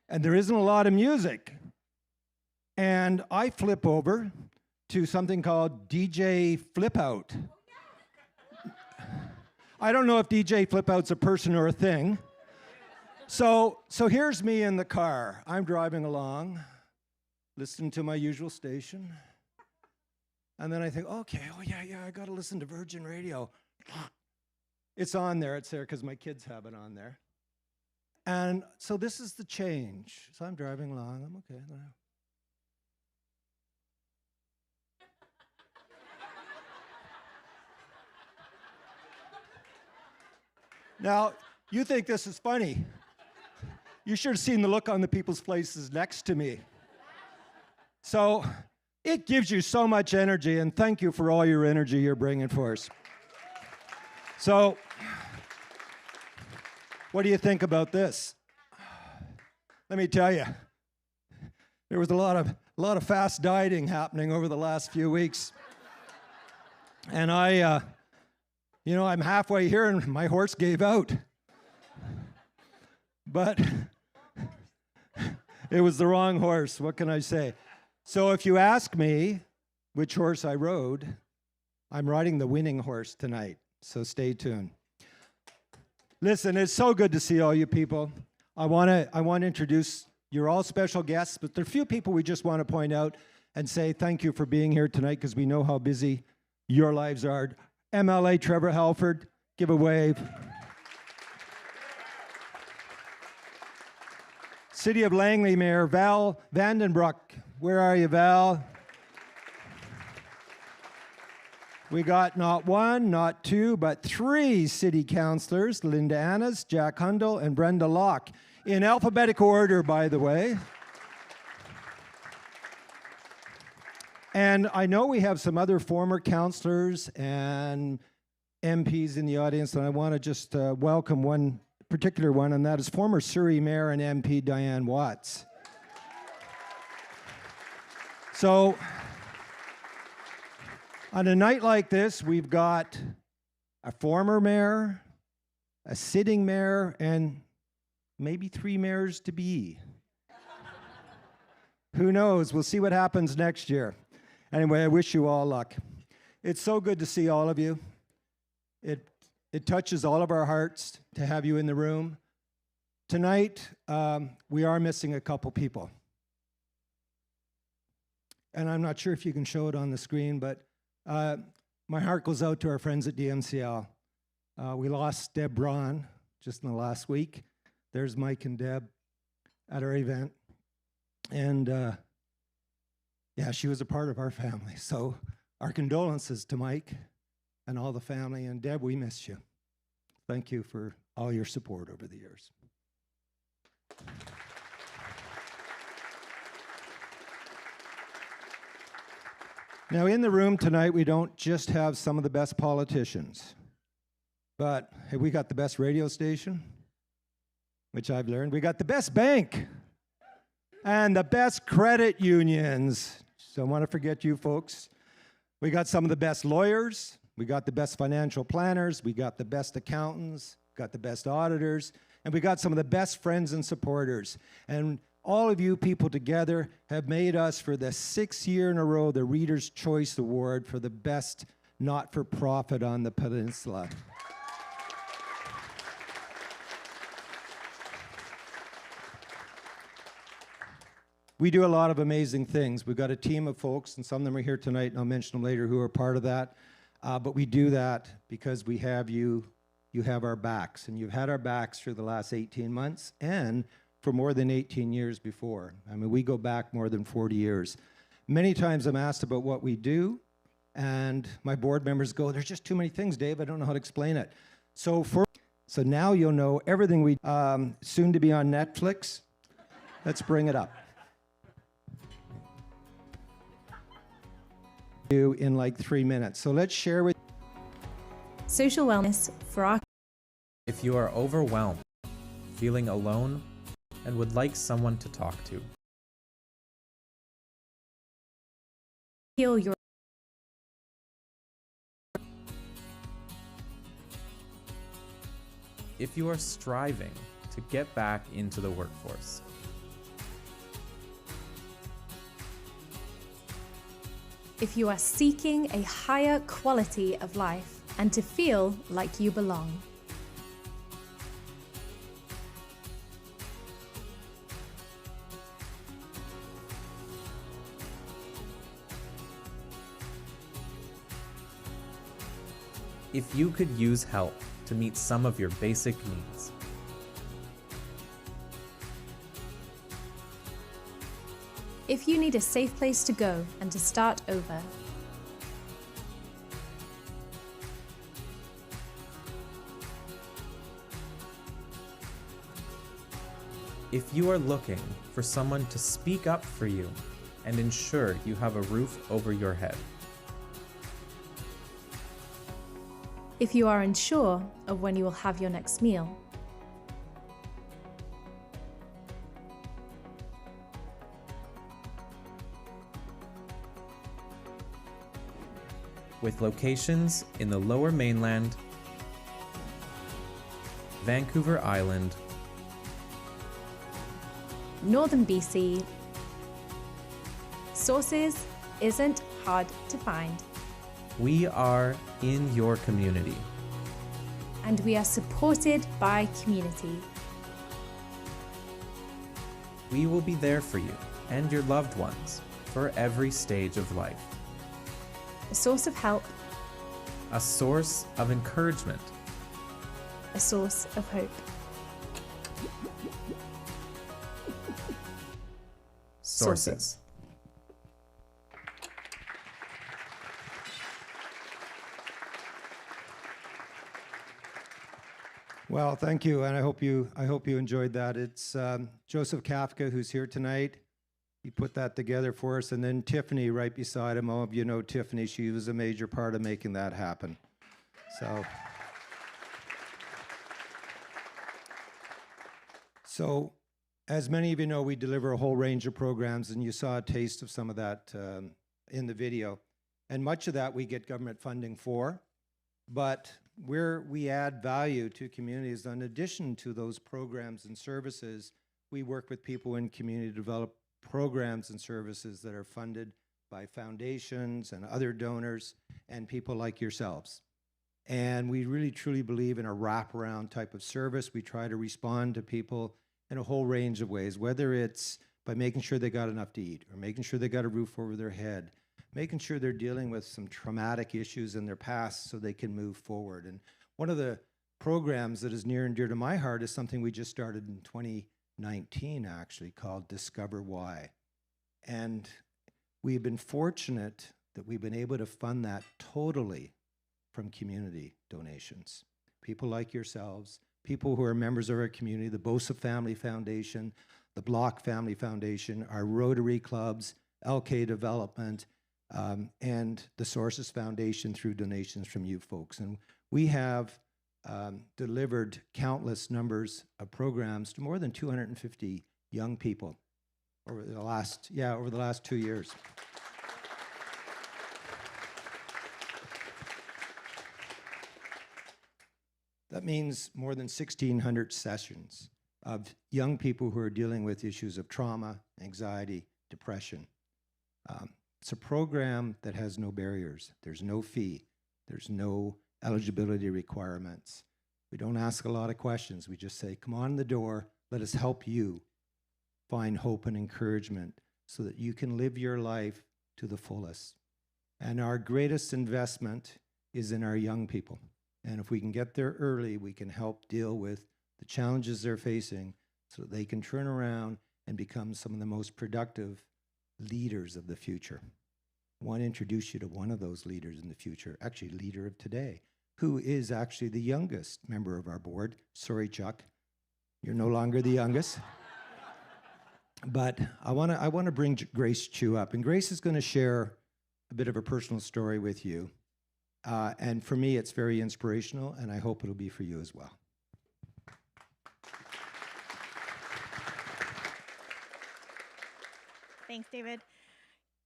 And there isn't a lot of music. And I flip over to something called DJ Flip Out. I don't know if DJ Flip Out's a person or a thing. So here's me in the car. I'm driving along, listening to my usual station. And then I think, okay, oh yeah, I gotta listen to Virgin Radio. It's on there, it's there because my kids have it on there. And so this is the change. So I'm driving along, I'm okay. Now, you think this is funny. You should have seen the look on the people's faces next to me. So it gives you so much energy, and thank you for all your energy you're bringing for us. So what do you think about this? Let me tell you, there was a lot of fast dieting happening over the last few weeks. And I'm halfway here and my horse gave out. But it was the wrong horse, what can I say? So if you ask me which horse I rode, I'm riding the winning horse tonight, so stay tuned. Listen, it's so good to see all you people. I want to introduce, you're all special guests, but there are a few people we just want to point out and say thank you for being here tonight because we know how busy your lives are. MLA Trevor Halford, give a wave. City of Langley Mayor Val Vandenbroek, where are you, Val? We got not 1, not 2, but 3 city councilors, Linda Annas, Jack Hundle, and Brenda Locke, in alphabetical order, by the way. And I know we have some other former councillors and MPs in the audience, and I want to just welcome one particular one, and that is former Surrey Mayor and MP Diane Watts. So, on a night like this, we've got a former mayor, a sitting mayor, and maybe 3 mayors to be. Who knows? We'll see what happens next year. Anyway, I wish you all luck. It's so good to see all of you. It touches all of our hearts to have you in the room. Tonight, we are missing a couple people. And I'm not sure if you can show it on the screen, but my heart goes out to our friends at DMCL. We lost Deb Braun just in the last week. There's Mike and Deb at our event. And yeah, she was a part of our family. So our condolences to Mike and all the family. And Deb, we miss you. Thank you for all your support over the years. Now, in the room tonight, we don't just have some of the best politicians, but hey, we got the best radio station, which I've learned. We got the best bank and the best credit unions. Don't want to forget you folks. We got some of the best lawyers. We got the best financial planners. We got the best accountants, got the best auditors, and we got some of the best friends and supporters. And all of you people together have made us, for the 6th year in a row, the Reader's Choice Award for the best not-for-profit on the peninsula. We do a lot of amazing things. We've got a team of folks, and some of them are here tonight, and I'll mention them later, who are part of that. But we do that because we have you. You have our backs, and you've had our backs through the last 18 months and for more than 18 years before. I mean, we go back more than 40 years. Many times I'm asked about what we do, and my board members go, "There's just too many things, Dave. I don't know how to explain it." So now you'll know everything we soon to be on Netflix. Let's bring it up. In like 3 minutes. So let's share with social wellness for our. If you are overwhelmed, feeling alone, and would like someone to talk to, heal your. if you are striving to get back into the workforce, if you are seeking a higher quality of life and to feel like you belong. if you could use help to meet some of your basic needs, if you need a safe place to go and to start over, if you are looking for someone to speak up for you and ensure you have a roof over your head, if you are unsure of when you will have your next meal, with locations in the Lower Mainland, Vancouver Island, Northern BC, Sources isn't hard to find, we are in your community. and we are supported by community. We will be there for you and your loved ones for every stage of life. A source of help, A source of encouragement. a source of hope. Sources. Well, thank you, and I hope you enjoyed that. It's Joseph Kafka who's here tonight. He put that together for us, and then Tiffany right beside him. All of you know Tiffany. She was a major part of making that happen. So, as many of you know, we deliver a whole range of programs, and you saw a taste of some of that in the video. And much of that we get government funding for, but where we add value to communities, in addition to those programs and services, we work with people in community to develop programs and services that are funded by foundations and other donors and people like yourselves. And we really truly believe in a wraparound type of service. We try to respond to people in a whole range of ways, whether it's by making sure they got enough to eat, or making sure they got a roof over their head, making sure they're dealing with some traumatic issues in their past so they can move forward. And one of the programs that is near and dear to my heart is something we just started in 2019, actually, called Discover Why. And we've been fortunate that we've been able to fund that totally from community donations. People like yourselves, people who are members of our community, the Bosa Family Foundation, the Block Family Foundation, our Rotary Clubs, LK Development, and the Sources Foundation through donations from you folks. And we have delivered countless numbers of programs to more than 250 young people over the last 2 years. That means more than 1,600 sessions of young people who are dealing with issues of trauma, anxiety, depression. It's a program that has no barriers. There's no fee. There's no eligibility requirements. We don't ask a lot of questions. We just say, come on the door, let us help you find hope and encouragement so that you can live your life to the fullest. And our greatest investment is in our young people. And if we can get there early, we can help deal with the challenges they're facing so that they can turn around and become some of the most productive leaders of the future. I want to introduce you to one of those leaders in the future, actually leader of today, who is actually the youngest member of our board. Sorry, Chuck, you're no longer the youngest. But I want to bring Grace Chu up, and Grace is going to share a bit of a personal story with you. And for me, it's very inspirational, and I hope it'll be for you as well. Thanks, David.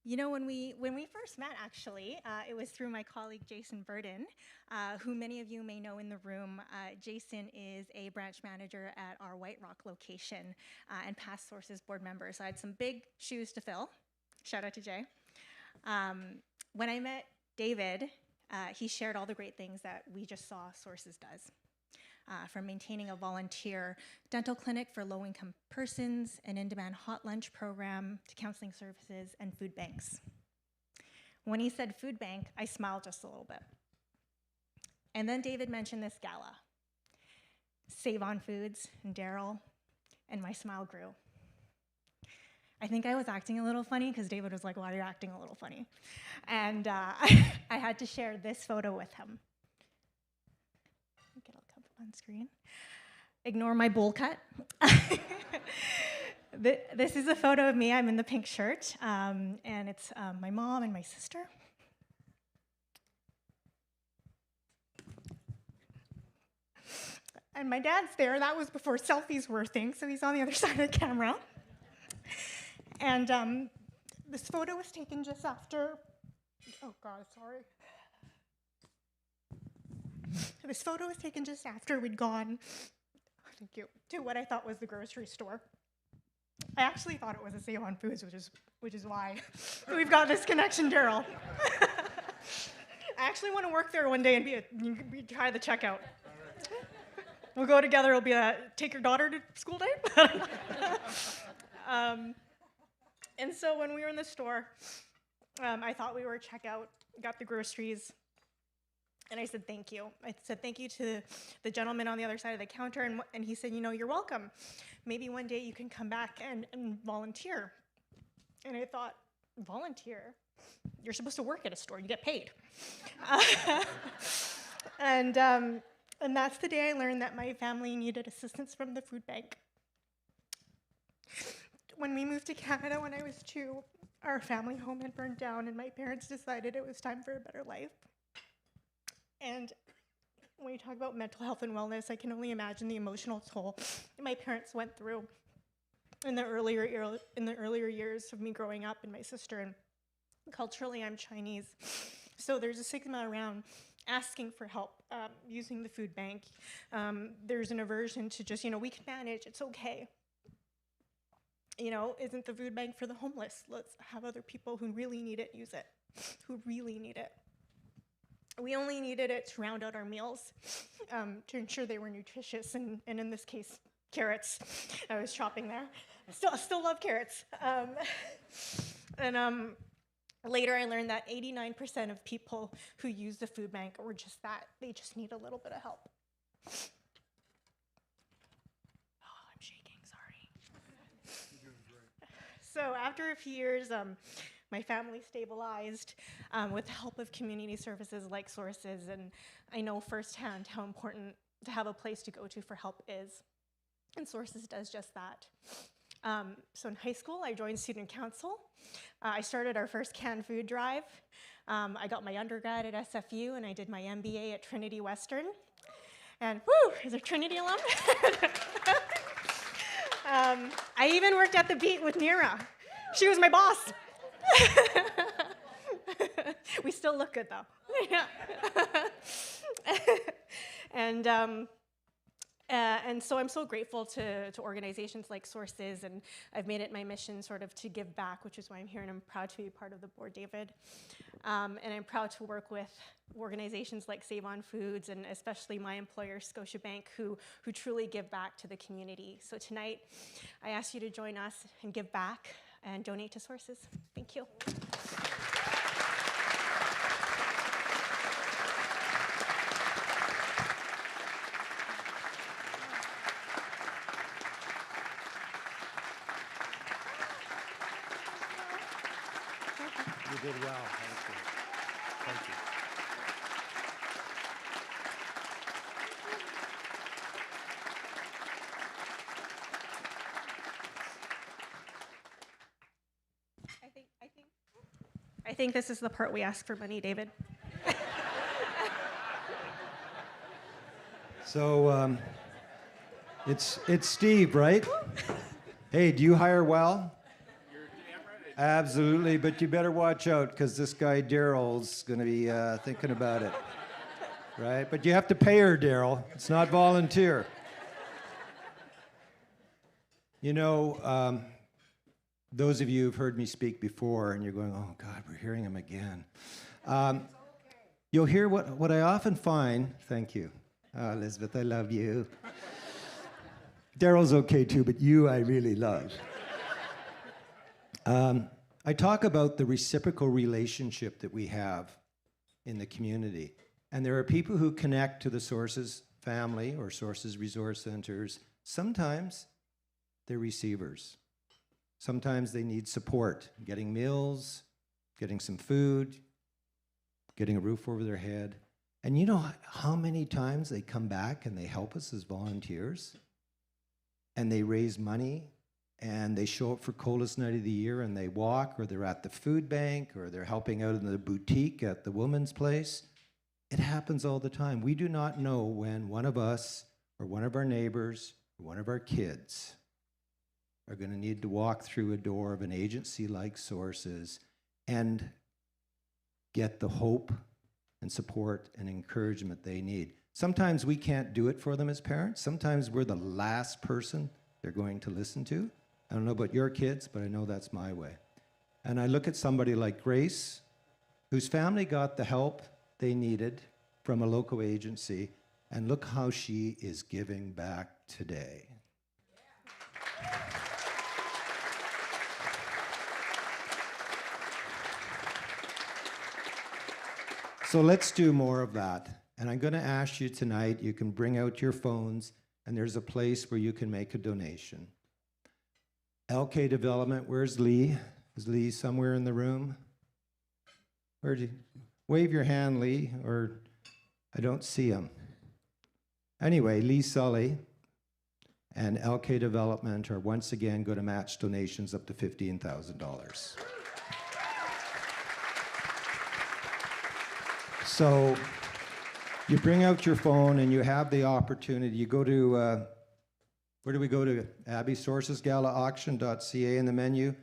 You know, when we first met, actually, it was through my colleague Jason Burden, who many of you may know in the room. Jason is a branch manager at our White Rock location and past Sources board member. So I had some big shoes to fill. Shout out to Jay. When I met David, he shared all the great things that we just saw Sources does. From maintaining a volunteer dental clinic for low-income persons, an in-demand hot lunch program, to counseling services and food banks. When he said food bank, I smiled just a little bit. And then David mentioned this gala, Save-On-Foods and Daryl, and my smile grew. I think I was acting a little funny because David was like, well, you're acting a little funny. And I had to share this photo with him. On screen. Ignore my bowl cut. This is a photo of me. I'm in the pink shirt, and it's my mom and my sister. And my dad's there. That was before selfies were a thing, so he's on the other side of the camera. And this photo was taken just after, oh God, sorry. This photo was taken just after we'd gone, thank you, to what I thought was the grocery store. I actually thought it was a Save-On-Foods, which is why we've got this connection, Daryl. I actually want to work there one day and try the checkout. We'll go together. It'll be a take your daughter to school day. And so when we were in the store, I thought we were at checkout, got the groceries. And I said, thank you. I said, thank you to the gentleman on the other side of the counter. And he said, you know, you're welcome. Maybe one day you can come back and volunteer. And I thought, volunteer? You're supposed to work at a store. You get paid. And that's the day I learned that my family needed assistance from the food bank. When we moved to Canada when I was 2, our family home had burned down, and my parents decided it was time for a better life. And when you talk about mental health and wellness, I can only imagine the emotional toll that my parents went through in the earlier years of me growing up, and my sister. And culturally, I'm Chinese, so there's a stigma around asking for help, using the food bank. There's an aversion to just, we can manage, it's okay. Isn't the food bank for the homeless? Let's have other people who really need it use it, who really need it. We only needed it to round out our meals, to ensure they were nutritious, and in this case, carrots. I was chopping there. I still love carrots. Later I learned that 89% of people who use the food bank were just that. They just need a little bit of help. Oh, I'm shaking, sorry. So after a few years, my family stabilized with the help of community services like Sources, and I know firsthand how important to have a place to go to for help is, and Sources does just that. So in high school, I joined student council. I started our first canned food drive. I got my undergrad at SFU, and I did my MBA at Trinity Western. And woo, is a Trinity alum? I even worked at the Beat with Nira. She was my boss. We still look good though. Yeah. And so I'm so grateful to organizations like Sources, and I've made it my mission sort of to give back, which is why I'm here, and I'm proud to be part of the board, David. And I'm proud to work with organizations like Save-On-Foods and especially my employer, Scotiabank, who truly give back to the community. So tonight, I ask you to join us and give back and donate to Sources. Thank you. You did well. Thank you. Thank you. I think this is the part we ask for money, David. So it's Steve, right? Hey, do you hire well? Absolutely, but you better watch out because this guy Daryl's going to be thinking about it, right? But you have to pay her, Daryl. It's not volunteer. You know, those of you who've heard me speak before and you're going, oh God, we're hearing him again. You'll hear what I often find, thank you. Elizabeth, I love you. Daryl's okay too, but you I really love. I talk about the reciprocal relationship that we have in the community. And there are people who connect to the Sources family or Sources Resource Centers. Sometimes they're receivers. Sometimes they need support, getting meals, getting some food, getting a roof over their head. And you know how many times they come back and they help us as volunteers? And they raise money, and they show up for coldest night of the year, and they walk, or they're at the food bank, or they're helping out in the boutique at the woman's place. It happens all the time. We do not know when one of us, or one of our neighbors, or one of our kids are going to need to walk through a door of an agency like Sources and get the hope and support and encouragement they need. Sometimes we can't do it for them as parents. Sometimes we're the last person they're going to listen to. I don't know about your kids, but I know that's my way. And I look at somebody like Grace, whose family got the help they needed from a local agency, and look how she is giving back today. So let's do more of that. And I'm going to ask you tonight, you can bring out your phones, and there's a place where you can make a donation. LK Development, where's Lee? Is Lee somewhere in the room? Where'd you? Wave your hand, Lee, or I don't see him. Anyway, Lee Sully and LK Development are once again going to match donations up to $15,000. So you bring out your phone and you have the opportunity. You go to, where do we go to, Abby? SourcesGalaAuction.ca in the menu.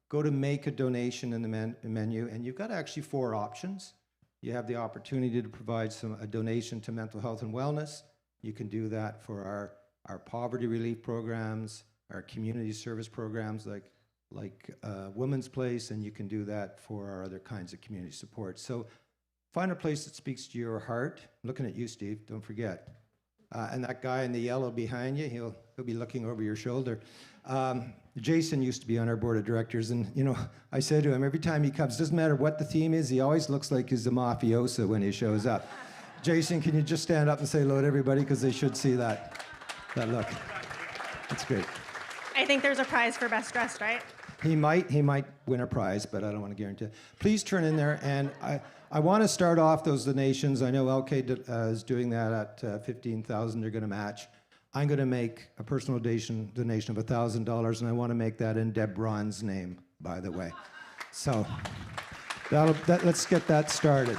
Go to make a donation in the menu, and you've got actually 4 options. You have the opportunity to provide a donation to mental health and wellness. You can do that for our poverty relief programs, our community service programs like Women's Place, and you can do that for our other kinds of community support. So find a place that speaks to your heart. I'm looking at you, Steve, don't forget. And that guy in the yellow behind you, he'll be looking over your shoulder. Jason used to be on our board of directors, and you know, I said to him, every time he comes, doesn't matter what the theme is, he always looks like he's a mafioso when he shows up. Jason, can you just stand up and say hello to everybody, because they should see that look. That's great. I think there's a prize for best dressed, right? He might win a prize, but I don't want to guarantee it. Please turn in there, and I want to start off those donations. I know LK is doing that at 15,000. They're going to match. I'm going to make a personal donation of $1,000, and I want to make that in Deb Braun's name, by the way. So let's get that started.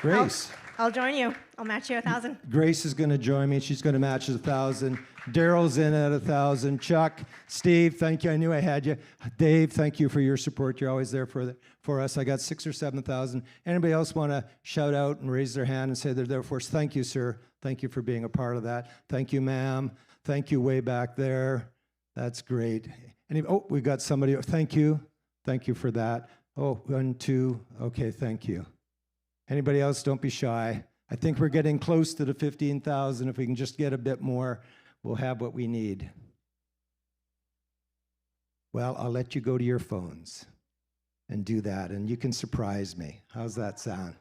Grace. I'll join you. I'll match you 1,000. Grace is going to join me. She's going to match us 1,000. Daryl's in at 1,000. Chuck, Steve, thank you. I knew I had you. Dave, thank you for your support. You're always there for us. I got 6,000 or 7,000. Anybody else want to shout out and raise their hand and say they're there for us? Thank you, sir. Thank you for being a part of that. Thank you, ma'am. Thank you way back there. That's great. We got somebody. Thank you. Thank you for that. Oh, 1, 2. Okay, thank you. Anybody else? Don't be shy. I think we're getting close to the 15,000. If we can just get a bit more, we'll have what we need. Well, I'll let you go to your phones and do that, and you can surprise me. How's that sound?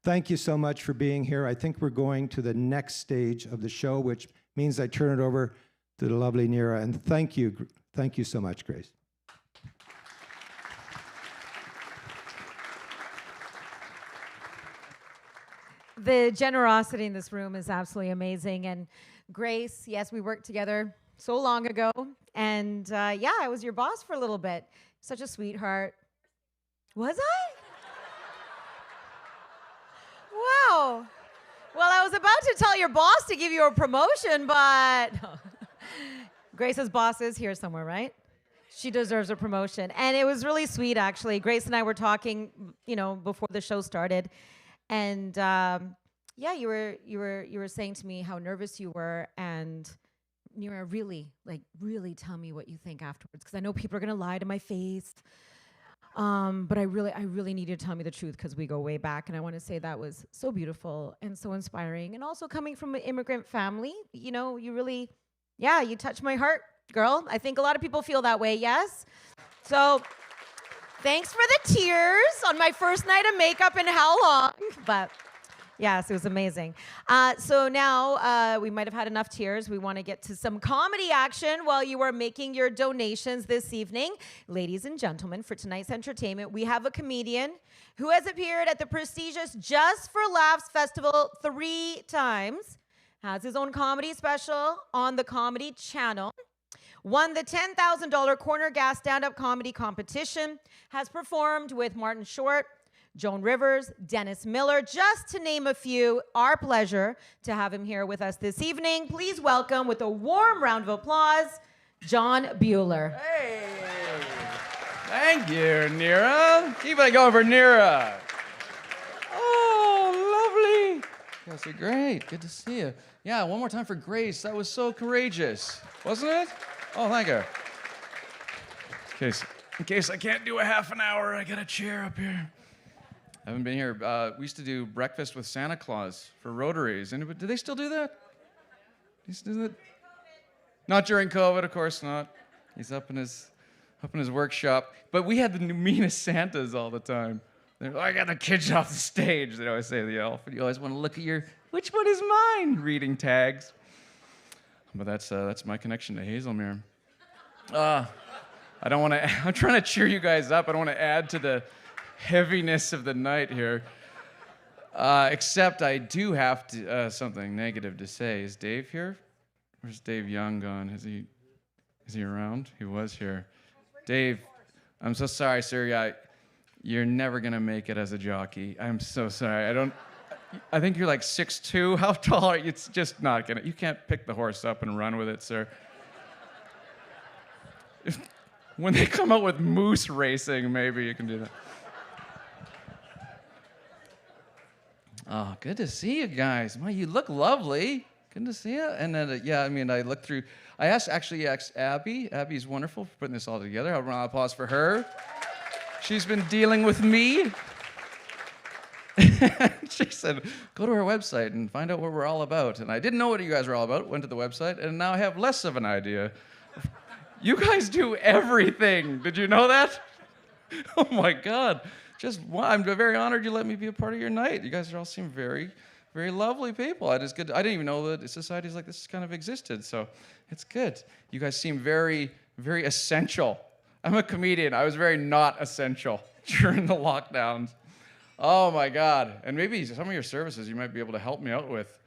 Thank you so much for being here. I think we're going to the next stage of the show, which means I turn it over to the lovely Nira. And thank you so much, Grace. The generosity in this room is absolutely amazing. And Grace, yes, we worked together so long ago. And yeah, I was your boss for a little bit. Such a sweetheart. Was I? Wow. Well, I was about to tell your boss to give you a promotion, but Grace's boss is here somewhere, right? She deserves a promotion. And it was really sweet, actually. Grace and I were talking, before the show started. And yeah, you were saying to me how nervous you were, and Nira, really tell me what you think afterwards, because I know people are gonna lie to my face. But I really need you to tell me the truth, because we go way back, and I want to say that was so beautiful and so inspiring, and also coming from an immigrant family, you really, you touched my heart, girl. I think a lot of people feel that way, yes? So thanks for the tears on my first night of makeup in how long, but yes, it was amazing. So now we might have had enough tears. We want to get to some comedy action while you are making your donations this evening. Ladies and gentlemen, for tonight's entertainment, we have a comedian who has appeared at the prestigious Just for Laughs Festival 3 times, has his own comedy special on the Comedy Channel, won the $10,000 Corner Gas stand-up comedy competition, has performed with Martin Short, Joan Rivers, Dennis Miller, just to name a few. Our pleasure to have him here with us this evening. Please welcome, with a warm round of applause, John Bueller. Hey! Thank you, Nira. Keep it going for Nira. Oh, lovely. You guys are great. Good to see you. Yeah, one more time for Grace. That was so courageous, wasn't it? Oh, thank you. In case I can't do a half an hour, I got a chair up here. I haven't been here. We used to do breakfast with Santa Claus for Rotaries. Do they still do that? Used to do that? Not during COVID, of course not. He's up in his workshop. But we had the meanest Santas all the time. They're like, I got the kids off the stage. They always say the elf. And you always want to look at which one is mine? Reading tags. But that's my connection to Hazelmere. I'm trying to cheer you guys up. I don't want to add to the heaviness of the night here. Except I do have to, something negative to say. Is Dave here? Where's Dave Young gone? Is he around? He was here. Dave, I'm so sorry, sir. You're never gonna make it as a jockey. I'm so sorry. I think you're like 6'2". How tall are you? It's just not gonna. You can't pick the horse up and run with it, sir. When they come out with moose racing, maybe you can do that. Oh, good to see you guys. Well, you look lovely. Good to see you. And then, I looked through. I asked Abby. Abby's wonderful for putting this all together. A round of applause for her. She's been dealing with me. She said, go to our website and find out what we're all about. And I didn't know what you guys were all about. Went to the website, and now I have less of an idea. You guys do everything. Did you know that? Oh, my God. I'm very honored you let me be a part of your night. You guys all seem very, very lovely people. I didn't even know that societies like this kind of existed, so it's good. You guys seem very, very essential. I'm a comedian. I was very not essential during the lockdowns. Oh, my God. And maybe some of your services you might be able to help me out with.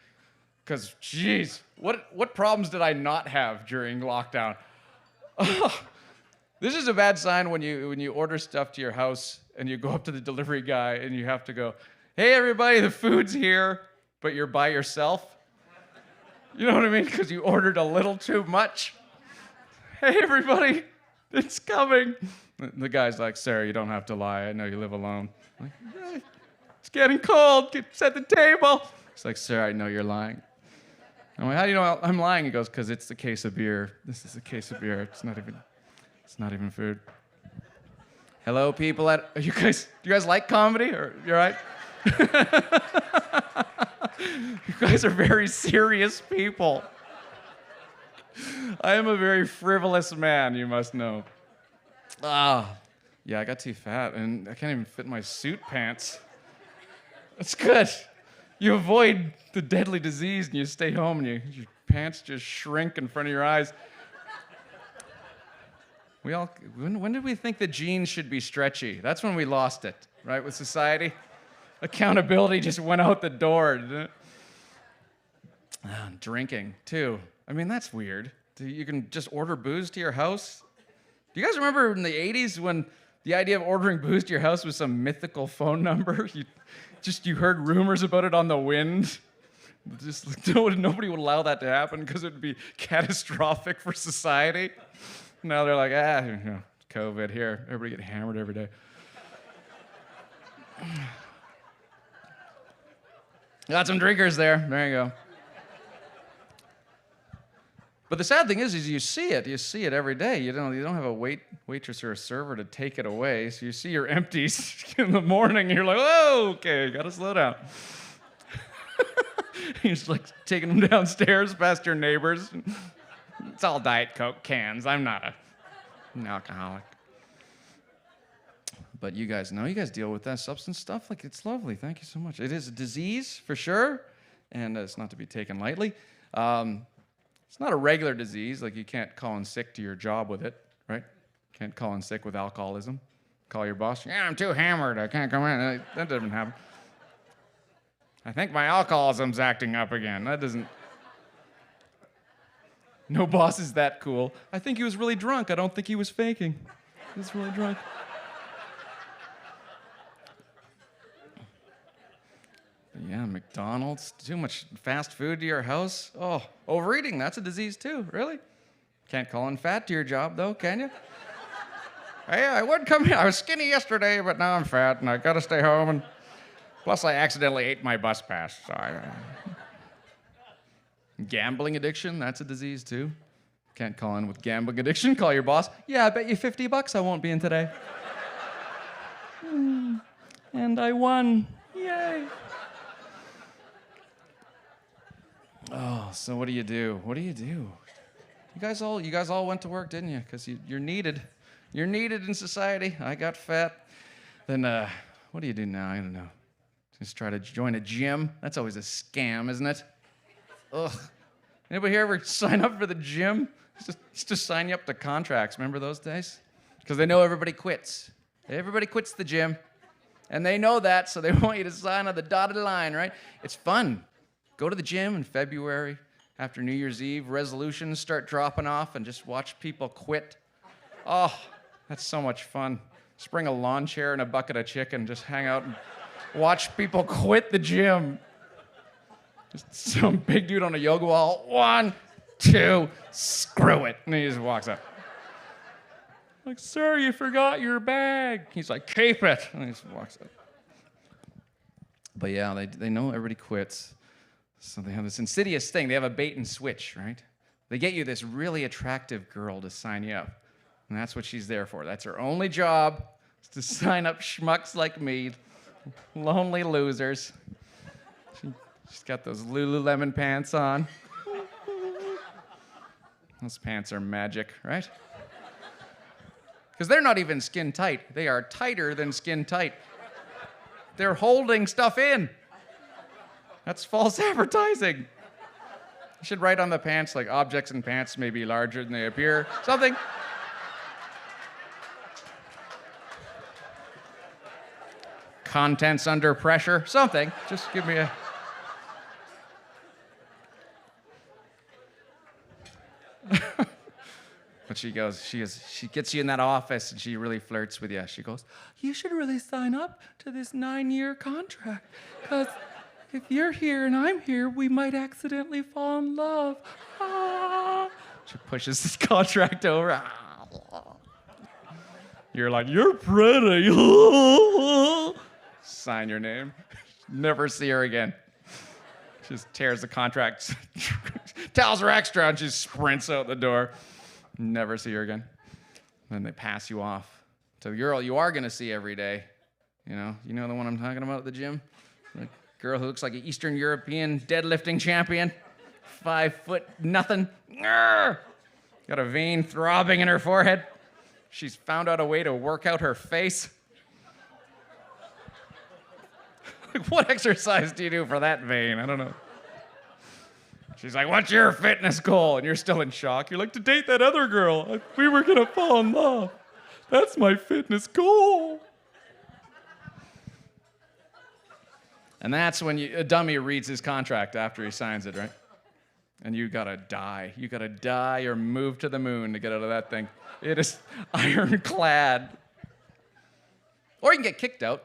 Because, geez, what problems did I not have during lockdown? Oh, this is a bad sign when you order stuff to your house and you go up to the delivery guy and you have to go, hey, everybody, the food's here, but you're by yourself. You know what I mean? Because you ordered a little too much. Hey, everybody, it's coming. The guy's like, sir, you don't have to lie. I know you live alone. I'm like, "Yeah, it's getting cold. Set the table. He's like, sir, I know you're lying. I'm like, how do you know I'm lying? He goes, because it's the case of beer. This is a case of beer. It's not even food. Hello, people do you guys like comedy? Or you all right? You guys are very serious people. I am a very frivolous man, you must know. Yeah, I got too fat, and I can't even fit my suit pants. That's good. You avoid the deadly disease, and you stay home, and your pants just shrink in front of your eyes. When did we think that jeans should be stretchy? That's when we lost it, right, with society. Accountability just went out the door, didn't it? Drinking, too. I mean, that's weird. You can just order booze to your house? Do you guys remember in the 80s when the idea of ordering booze to your house was some mythical phone number? You heard rumors about it on the wind. Nobody would allow that to happen because it would be catastrophic for society. Now they're like, COVID here. Everybody get hammered every day. Got some drinkers there. There you go. But the sad thing is you see it. You see it every day. You don't have a waitress or a server to take it away. So you see your empties in the morning. And you're like, oh, okay, got to slow down. You're just like taking them downstairs past your neighbors. It's all Diet Coke cans. I'm not an alcoholic. But you guys deal with that substance stuff. Like, it's lovely. Thank you so much. It is a disease, for sure, and it's not to be taken lightly. It's not a regular disease. Like, you can't call in sick to your job with it, right? Can't call in sick with alcoholism. Call your boss. Yeah, I'm too hammered. I can't come in. That doesn't happen. I think my alcoholism's acting up again. That doesn't... No boss is that cool. I think he was really drunk. I don't think he was faking. He was really drunk. Yeah, McDonald's, too much fast food to your house. Oh, overeating, that's a disease too, really? Can't call in fat to your job though, can you? Hey, I would come here. I was skinny yesterday, but now I'm fat and I gotta stay home. And plus I accidentally ate my bus pass. So Gambling addiction, that's a disease too. Can't call in with gambling addiction. Call your boss. Yeah, I bet you $50 I won't be in today. And I won. Yay. Oh, so what do you do? What do you do? You guys all went to work, didn't you? Because you're needed. You're needed in society. I got fat. Then what do you do now? I don't know. Just try to join a gym. That's always a scam, isn't it? Ugh. Anybody here ever sign up for the gym? It's just sign you up to contracts. Remember those days? Because they know everybody quits. Everybody quits the gym. And they know that, so they want you to sign on the dotted line, right? It's fun. Go to the gym in February after New Year's Eve. Resolutions start dropping off and just watch people quit. Oh, that's so much fun. Just bring a lawn chair and a bucket of chicken. Just hang out and watch people quit the gym. Just some big dude on a yoga wall. 1, 2, screw it. And he just walks up. Like, sir, you forgot your bag. He's like, keep it. And he just walks up. But yeah, they know everybody quits. So they have this insidious thing. They have a bait and switch, right? They get you this really attractive girl to sign you up. And that's what she's there for. That's her only job, is to sign up schmucks like me, lonely losers. She's got those Lululemon pants on. Those pants are magic, right? Because they're not even skin tight. They are tighter than skin tight. They're holding stuff in. That's false advertising. You should write on the pants, like, objects in pants may be larger than they appear. Something. Contents under pressure. Something. Just give me a... But she gets you in that office and she really flirts with you. She goes, you should really sign up to this 9-year contract because if you're here and I'm here, we might accidentally fall in love. Ah. She pushes this contract over. You're like, you're pretty. Sign your name. Never see her again. She just tears the contract, tells her extra, and she sprints out the door. Never see her again. Then they pass you off to the girl you are going to see every day. You know the one I'm talking about at the gym? The girl who looks like an Eastern European deadlifting champion. 5 foot nothing. Got a vein throbbing in her forehead. She's found out a way to work out her face. What exercise do you do for that vein? I don't know. She's like, what's your fitness goal? And you're still in shock. You're like, to date that other girl. We were going to fall in love. That's my fitness goal. And that's when a dummy reads his contract after he signs it, right? And you gotta die. You gotta die or move to the moon to get out of that thing. It is ironclad. Or you can get kicked out.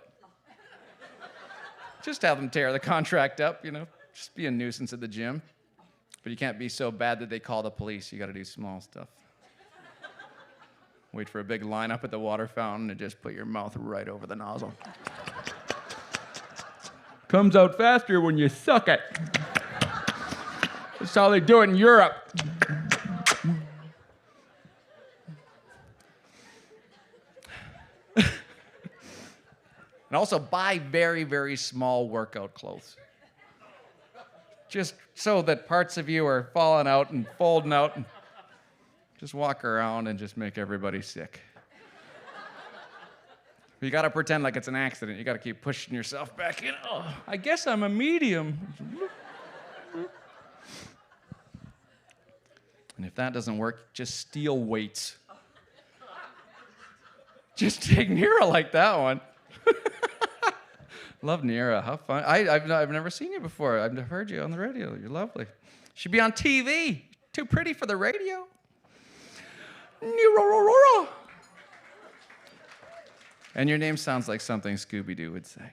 Just have them tear the contract up, Just be a nuisance at the gym. But you can't be so bad that they call the police. You gotta do small stuff. Wait for a big lineup at the water fountain and just put your mouth right over the nozzle. Comes out faster when you suck it. That's how they do it in Europe. And also buy very, very small workout clothes. Just so that parts of you are falling out and folding out. And just walk around and just make everybody sick. You gotta pretend like it's an accident. You gotta keep pushing yourself back in. Oh, I guess I'm a medium. And if that doesn't work, just steal weights. Just take Nira like that one. Love Nira. How fun. I've never seen you before. I've heard you on the radio. You're lovely. Should be on TV. Too pretty for the radio. Nira. And your name sounds like something Scooby-Doo would say.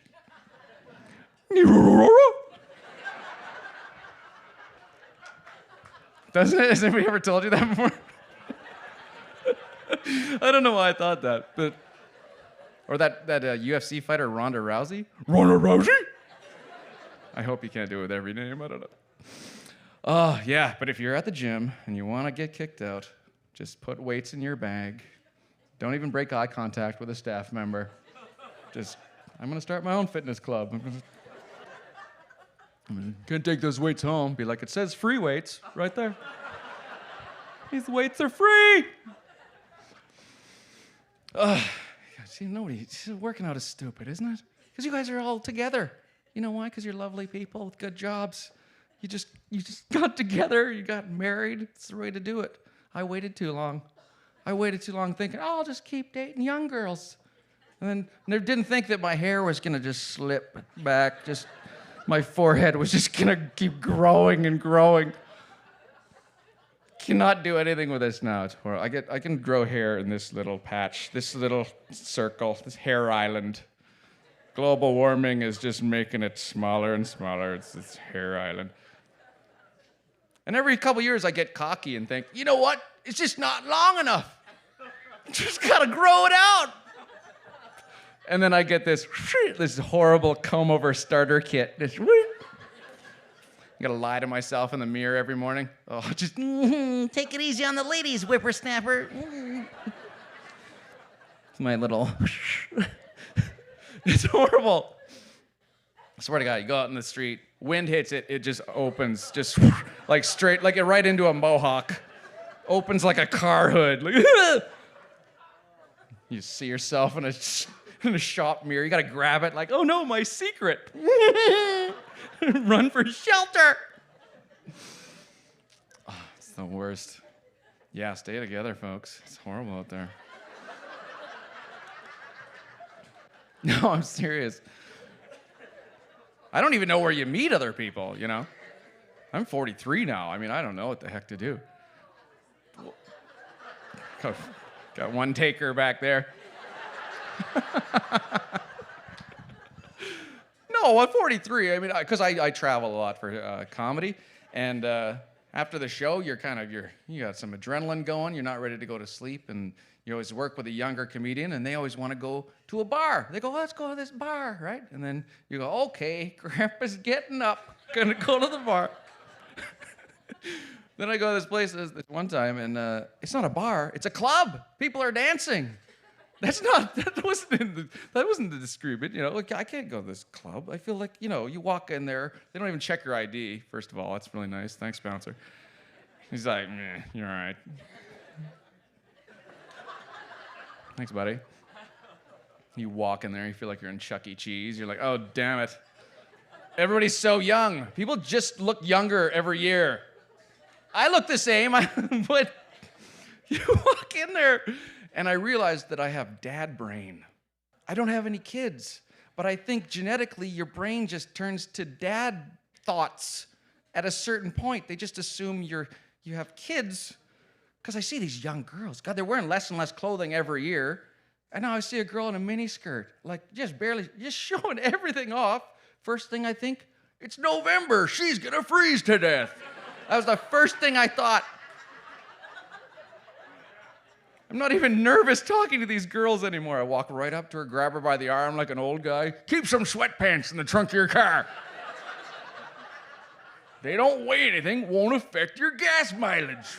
Doesn't it? Has anybody ever told you that before? I don't know why I thought that, but... Or that UFC fighter, Ronda Rousey? Ronda Rousey? I hope you can't do it with every name. I don't know. Oh, yeah, but if you're at the gym and you want to get kicked out, just put weights in your bag. Don't even break eye contact with a staff member. I'm going to start my own fitness club. I'm going to take those weights home. Be like, it says free weights right there. These weights are free. See, working out is stupid, isn't it? Because you guys are all together. You know why? Because you're lovely people with good jobs. You just got together. You got married. It's the way to do it. I waited too long. Thinking, oh, I'll just keep dating young girls. And then didn't think that my hair was going to just slip back. My forehead was just going to keep growing and growing. Cannot do anything with this now. It's horrible. I can grow hair in this little patch, this little circle, this hair island. Global warming is just making it smaller and smaller. It's this hair island. And every couple years I get cocky and think, you know what? It's just not long enough. Just gotta grow it out. And then I get this horrible comb-over starter kit. I gotta lie to myself in the mirror every morning. Oh, just take it easy on the ladies, whippersnapper. It's my little. It's horrible. I swear to God, you go out in the street, wind hits it, it just opens, just like straight, like it right into a mohawk. Opens like a car hood. You see yourself in a shop mirror. You gotta grab it, like, oh no, my secret. Run for shelter. Oh, it's the worst. Yeah, stay together, folks. It's horrible out there. No, I'm serious. I don't even know where you meet other people, I'm 43 now. I mean, I don't know what the heck to do. Got one taker back there. No, I'm 43. I mean, because I travel a lot for comedy, and after the show, you got some adrenaline going. You're not ready to go to sleep, and you always work with a younger comedian, and they always want to go to a bar. They go, let's go to this bar, right? And then you go, okay, Grandpa's getting up, gonna go to the bar. Then I go to this place this one time, and it's not a bar, it's a club. People are dancing. That wasn't the disagreement, Like, I can't go to this club. I feel like, you walk in there, they don't even check your ID, first of all. That's really nice. Thanks, bouncer. He's like, meh, you're all right. Thanks, buddy. You walk in there, you feel like you're in Chuck E. Cheese. You're like, oh, damn it. Everybody's so young. People just look younger every year. I look the same, but you walk in there, and I realized that I have dad brain. I don't have any kids, but I think genetically your brain just turns to dad thoughts at a certain point. They just assume you have kids, because I see these young girls. God, they're wearing less and less clothing every year. And now I see a girl in a mini skirt, like just showing everything off. First thing I think, it's November. She's gonna freeze to death. That was the first thing I thought. I'm not even nervous talking to these girls anymore. I walk right up to her, grab her by the arm like an old guy. Keep some sweatpants in the trunk of your car. They don't weigh anything, won't affect your gas mileage.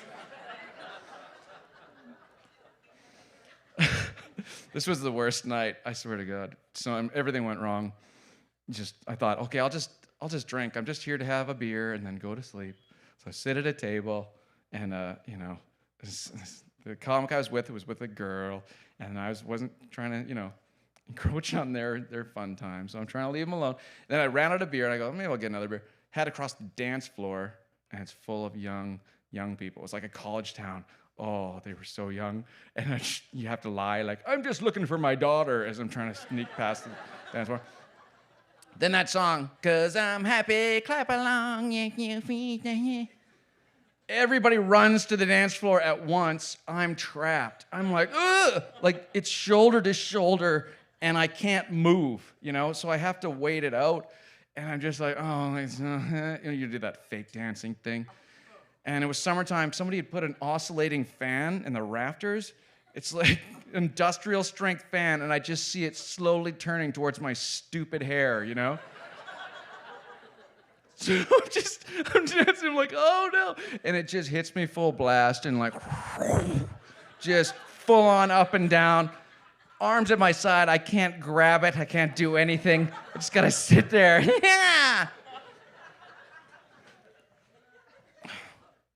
This was the worst night, I swear to God. So everything went wrong. I thought, okay, I'll just drink. I'm just here to have a beer and then go to sleep. So I sit at a table, and the comic I was with a girl, and I wasn't trying to, encroach on their fun time. So I'm trying to leave them alone. Then I ran out of beer, and I go, maybe I'll get another beer. Head across the dance floor, and it's full of young people. It was like a college town. Oh, they were so young. And you have to lie, like, I'm just looking for my daughter, as I'm trying to sneak past the dance floor. Then that song, 'cause I'm happy, clap along, yank your feet. Everybody runs to the dance floor at once. I'm trapped. I'm like, ugh! Like, it's shoulder to shoulder, and I can't move, So I have to wait it out. And I'm just like, oh, you do that fake dancing thing. And it was summertime. Somebody had put an oscillating fan in the rafters. It's like industrial strength fan, and I just see it slowly turning towards my stupid hair, So I'm dancing, I'm like, oh no. And it just hits me full blast, and like, just full on up and down. Arms at my side, I can't grab it, I can't do anything. I just gotta sit there. Yeah!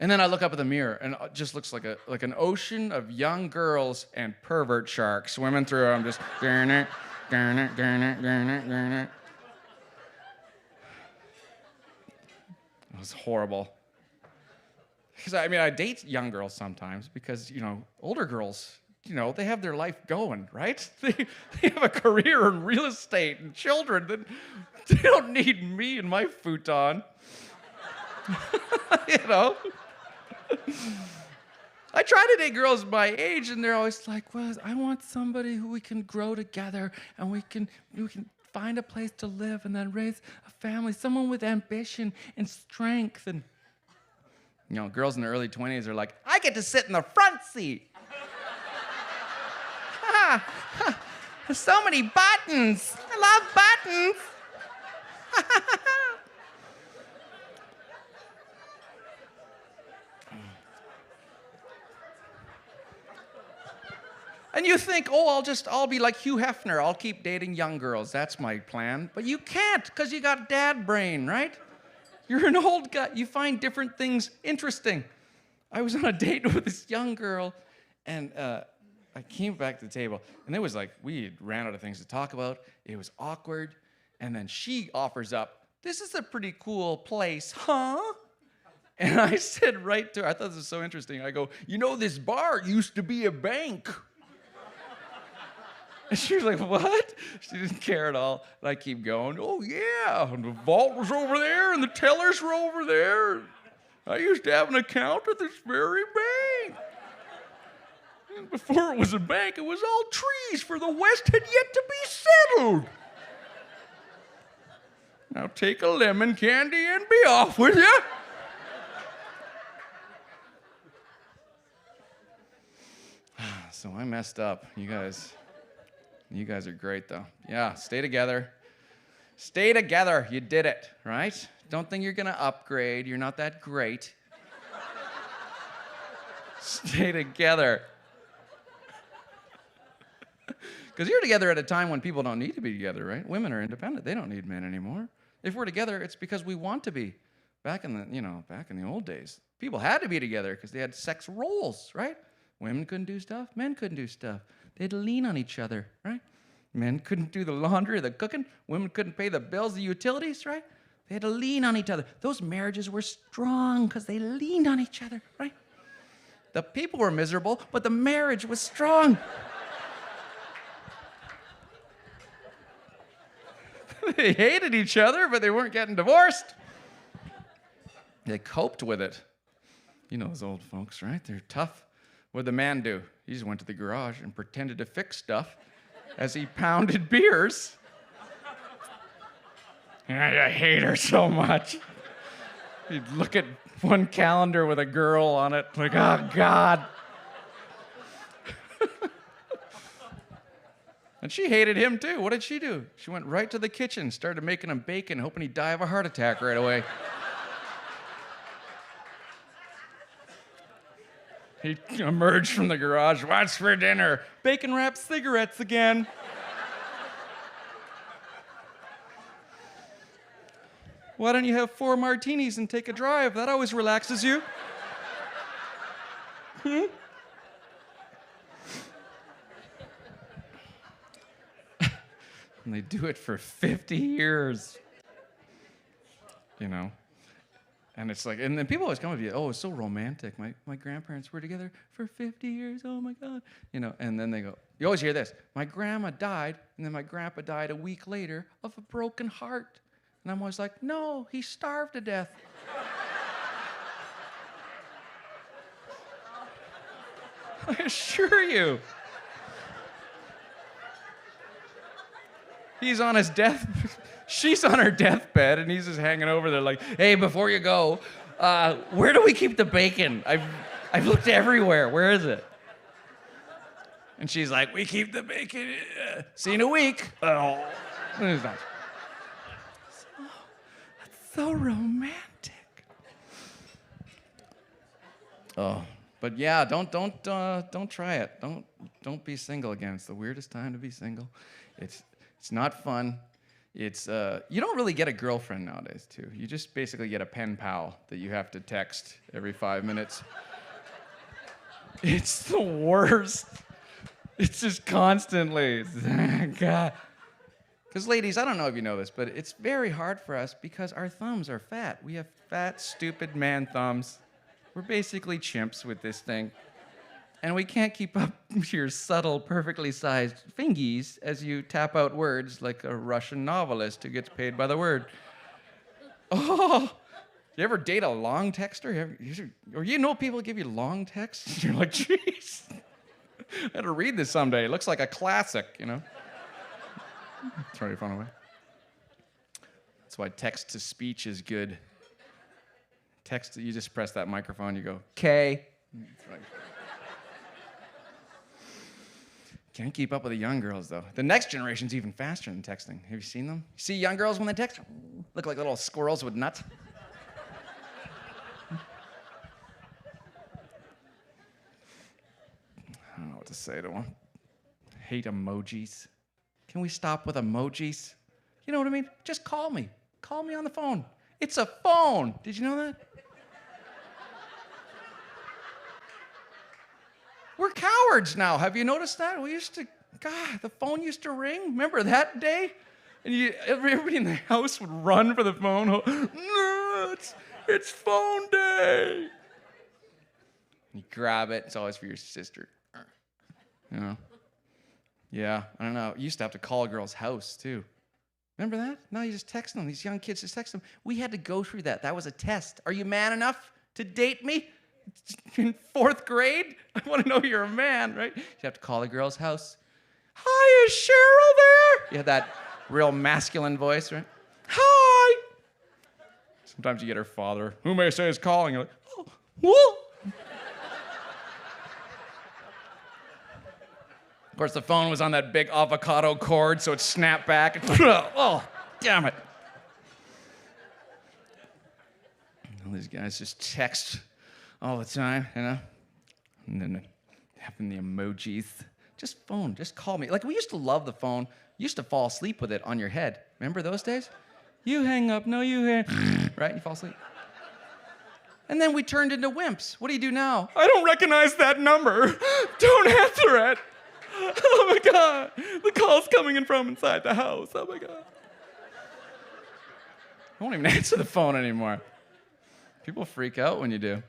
And then I look up at the mirror, and it just looks like an ocean of young girls and pervert sharks swimming through. I'm just, garnet. It was horrible. Because, I date young girls sometimes because, older girls, they have their life going, right? They have a career in real estate and children. They don't need me and my futon. I try to date girls my age, and they're always like, well, I want somebody who we can grow together, and we can find a place to live and then raise a family, someone with ambition and strength. And, girls in their early 20s are like, I get to sit in the front seat. So many buttons. I love buttons. And you think, I'll be like Hugh Hefner. I'll keep dating young girls. That's my plan. But you can't, because you got dad brain, right? You're an old guy. You find different things interesting. I was on a date with this young girl, and I came back to the table, and it was like we ran out of things to talk about. It was awkward. And then she offers up, this is a pretty cool place, huh? And I said right to her, I thought this was so interesting. I go, this bar used to be a bank. And she was like, what? She didn't care at all. And I keep going, oh, yeah, and the vault was over there, and the tellers were over there. I used to have an account at this very bank. And before it was a bank, it was all trees, for the West had yet to be settled. Now take a lemon candy and be off with you. So I messed up. You guys are great though. Yeah, stay together. Stay together. You did it, right? Don't think you're gonna upgrade. You're not that great. Stay together. Because you're together at a time when people don't need to be together, right? Women are independent. They don't need men anymore. If we're together, it's because we want to be. Back in the old days, people had to be together because they had sex roles, right? Women couldn't do stuff. Men couldn't do stuff. They had to lean on each other, right? Men couldn't do the laundry or the cooking. Women couldn't pay the bills, the utilities, right? They had to lean on each other. Those marriages were strong because they leaned on each other, right? The people were miserable, but the marriage was strong. They hated each other, but they weren't getting divorced. They coped with it. You know those old folks, right? They're tough. What'd the man do? He just went to the garage and pretended to fix stuff as he pounded beers. I hate her so much. He'd look at one calendar with a girl on it, like, oh, God. And she hated him, too. What did she do? She went right to the kitchen, started making him bacon, hoping he'd die of a heart attack right away. He emerged from the garage. What's for dinner? Bacon-wrapped cigarettes again. Why don't you have 4 martinis and take a drive? That always relaxes you. And they do it for 50 years. You know? And it's like, and then people always come with you, oh, it's so romantic. My grandparents were together for 50 years. Oh my God. You know, and then they go, you always hear this. My grandma died, and then my grandpa died a week later of a broken heart. And I'm always like, no, he starved to death. I assure you. He's on his she's on her deathbed, and he's just hanging over there like, hey, before you go, where do we keep the bacon? I've looked everywhere. Where is it? And she's like, we keep the bacon. See you in a week. Oh. It's not. That's so romantic. Oh, but yeah, don't try it. Don't be single again. It's the weirdest time to be single. It's not fun. It's you don't really get a girlfriend nowadays, too. You just basically get a pen pal that you have to text every 5 minutes. It's the worst. It's just constantly, God. Because ladies, I don't know if you know this, but it's very hard for us because our thumbs are fat. We have fat, stupid man thumbs. We're basically chimps with this thing. And we can't keep up your subtle, perfectly sized fingies as you tap out words like a Russian novelist who gets paid by the word. Oh, you ever date a long texter? Or you know people give you long texts? You're like, jeez, I had to read this someday. It looks like a classic, you know? It's very fun way. That's why text-to-speech is good. Text, you just press that microphone, you go, K. Right. Can't keep up with the young girls, though. The next generation's even faster than texting. Have you seen them? You see young girls when they text? Look like little squirrels with nuts. I don't know what to say to them. Hate emojis. Can we stop with emojis? You know what I mean? Just call me. Call me on the phone. It's a phone. Did you know that? We're cowards now. Have you noticed that? We used to, God, the phone used to ring. Remember that day? And everybody in the house would run for the phone. No, it's phone day. You grab it. It's always for your sister. You know? Yeah, I don't know. You used to have to call a girl's house, too. Remember that? No, you just text them. These young kids just text them. We had to go through that. That was a test. Are you man enough to date me? In 4th grade? I want to know you're a man, right? You have to call a girl's house. Hi, is Cheryl there? You had that real masculine voice, right? Hi, Sometimes you get her father, who may say is calling. You're like, oh, whoa. Of course, the phone was on that big avocado cord, so it snapped back. Oh, damn it. All these guys just text all the time, you know? And then having the emojis. Just phone, just call me. Like, we used to love the phone. You used to fall asleep with it on your head. Remember those days? You hang up, no, you hang. Right? You fall asleep. And then we turned into wimps. What do you do now? I don't recognize that number. Don't answer it. Oh my God. The call's coming in from inside the house. Oh my God. I won't even answer the phone anymore. People freak out when you do.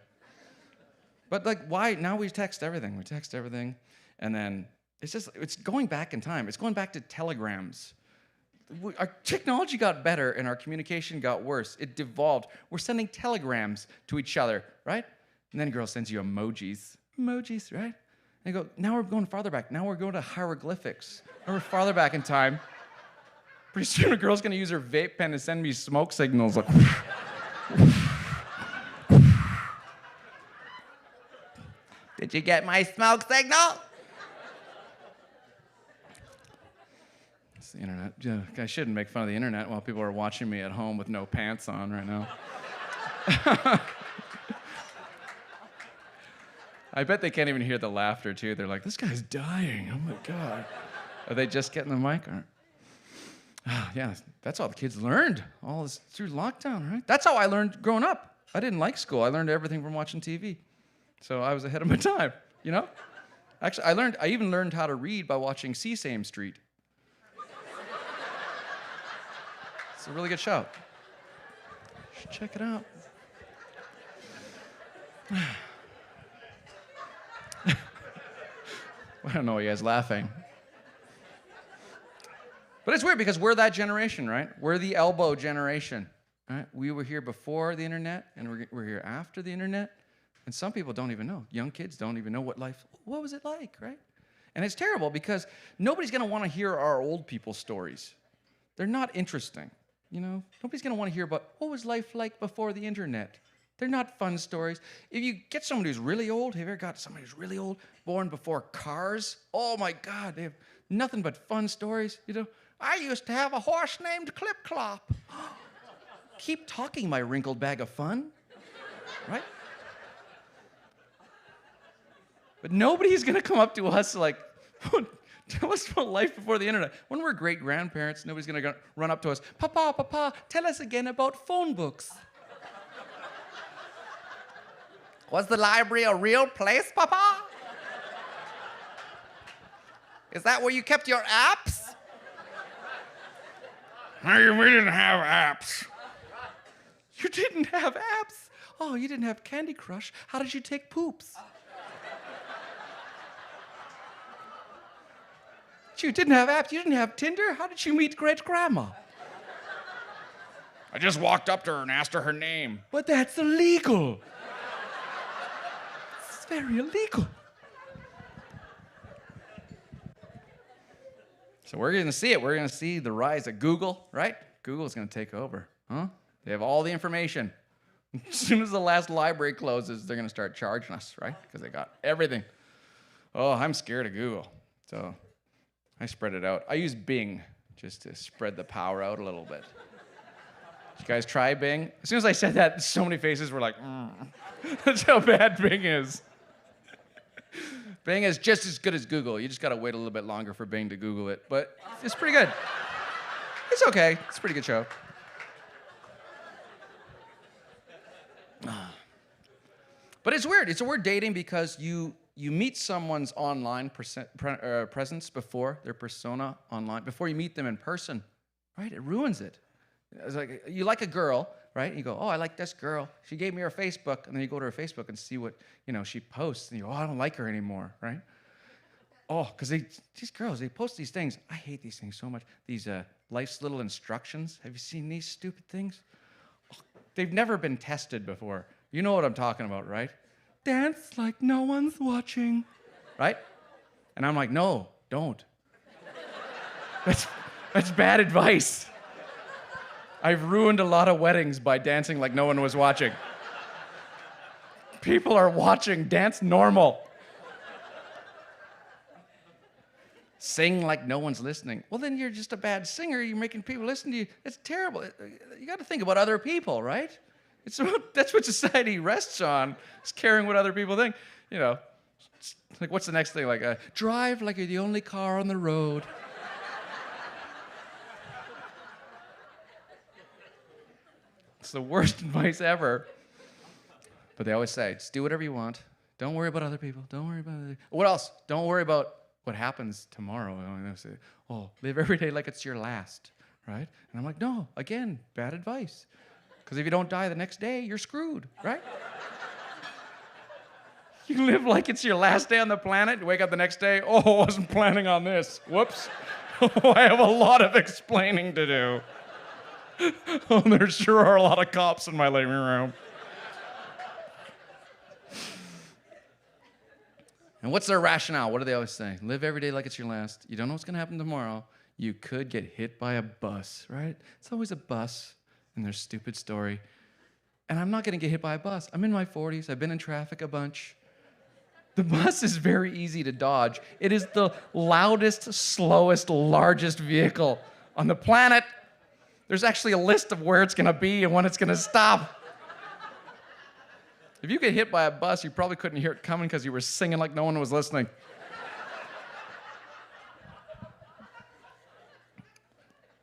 But like, why? Now we text everything. We text everything. And then it's going back in time. It's going back to telegrams. Our technology got better and our communication got worse. It devolved. We're sending telegrams to each other, right? And then a girl sends you emojis. Emojis, right? And you go, now we're going farther back. Now we're going to hieroglyphics. Now we're farther back in time. Pretty soon a girl's gonna use her vape pen to send me smoke signals like Did you get my smoke signal? It's the internet. Yeah, I shouldn't make fun of the internet while people are watching me at home with no pants on right now. I bet they can't even hear the laughter, too. They're like, this guy's dying. Oh, my God. Are they just getting the mic? Or... yeah, that's how the kids learned. All this through lockdown, right? That's how I learned growing up. I didn't like school. I learned everything from watching TV. So I was ahead of my time, you know? Actually, I even learned how to read by watching Sesame Street. It's a really good show. You should check it out. I don't know why you guys laughing. But it's weird because we're that generation, right? We're the elbow generation, right? We were here before the internet, and we're here after the internet. And some people don't even know. Young kids don't even know what was it like, right? And it's terrible because nobody's going to want to hear our old people's stories. They're not interesting, you know? Nobody's going to want to hear about what was life like before the internet. They're not fun stories. If you get somebody who's really old, have you ever got somebody who's really old, born before cars? Oh my God, they have nothing but fun stories, you know? I used to have a horse named Clip-Clop. Keep talking, my wrinkled bag of fun, right? But nobody's gonna come up to us like, tell us about life before the internet. When we're great-grandparents, nobody's gonna run up to us, Papa, tell us again about phone books. Was the library a real place, Papa? Is that where you kept your apps? We didn't have apps. You didn't have apps? Oh, you didn't have Candy Crush. How did you take poops? You didn't have apps. You didn't have Tinder. How did you meet great-grandma? I just walked up to her and asked her name. But that's illegal. It's very illegal. So we're going to see it. We're going to see the rise of Google, right? Google's going to take over, huh? They have all the information. As soon as the last library closes, they're going to start charging us, right? Because they got everything. Oh, I'm scared of Google. So I spread it out. I use Bing just to spread the power out a little bit. Did you guys try Bing? As soon as I said that, so many faces were like, That's how bad Bing is. Bing is just as good as Google. You just got to wait a little bit longer for Bing to Google it. But it's pretty good. It's okay. It's a pretty good show. But it's weird. It's a weird dating because you meet someone's online presence before their persona online, before you meet them in person, right? It ruins it. It's like you like a girl, right? You go, oh, I like this girl. She gave me her Facebook, and then you go to her Facebook and see what she posts, and you go, oh, I don't like her anymore, right? Oh, because these girls, they post these things. I hate these things so much. These life's little instructions. Have you seen these stupid things? Oh, they've never been tested before. You know what I'm talking about, right? Dance like no one's watching, right? And I'm like, no, don't. That's bad advice. I've ruined a lot of weddings by dancing like no one was watching. People are watching. Dance normal. Sing like no one's listening. Well, then you're just a bad singer. You're making people listen to you. It's terrible. You got to think about other people, right? That's what society rests on, is caring what other people think. You know, like what's the next thing? Like, drive like you're the only car on the road. It's the worst advice ever. But they always say, just do whatever you want. Don't worry about other people. Don't worry about other. What else? Don't worry about what happens tomorrow. And they say, live every day like it's your last, right? And I'm like, no, again, bad advice. Because if you don't die the next day, you're screwed, right? You live like it's your last day on the planet. You wake up the next day, I wasn't planning on this. Whoops. I have a lot of explaining to do. There sure are a lot of cops in my living room. And what's their rationale? What do they always say? Live every day like it's your last. You don't know what's going to happen tomorrow. You could get hit by a bus, right? It's always a bus in their stupid story. And I'm not going to get hit by a bus. I'm in my 40s. I've been in traffic a bunch. The bus is very easy to dodge. It is the loudest, slowest, largest vehicle on the planet. There's actually a list of where it's going to be and when it's going to stop. If you get hit by a bus, you probably couldn't hear it coming because you were singing like no one was listening.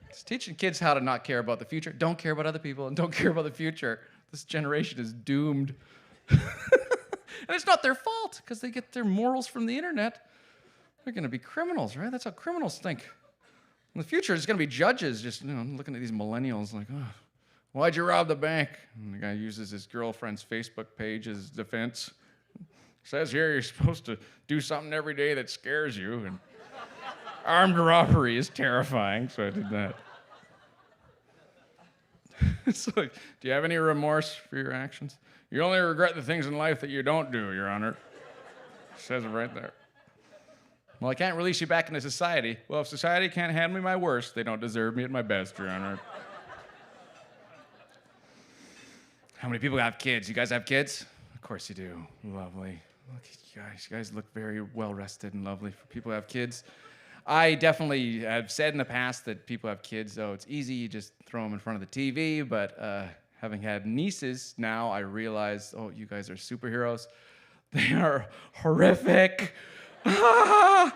It's teaching kids how to not care about the future. Don't care about other people and don't care about the future. This generation is doomed. And it's not their fault because they get their morals from the internet. They're going to be criminals, right? That's how criminals think. In the future, there's going to be judges just looking at these millennials like, why'd you rob the bank? And the guy uses his girlfriend's Facebook page as defense. Says here you're supposed to do something every day that scares you. And armed robbery is terrifying, so I did that. It's like, do you have any remorse for your actions? You only regret the things in life that you don't do, Your Honor. Says it right there. Well, I can't release you back into society. Well, if society can't hand me my worst, they don't deserve me at my best, Your Honor. How many people have kids? You guys have kids? Of course you do. Lovely. Look at you guys. You guys look very well rested and lovely for people who have kids. I definitely have said in the past that people have kids, though it's easy, you just throw them in front of the TV, but having had nieces now, I realize, you guys are superheroes. They are horrific. I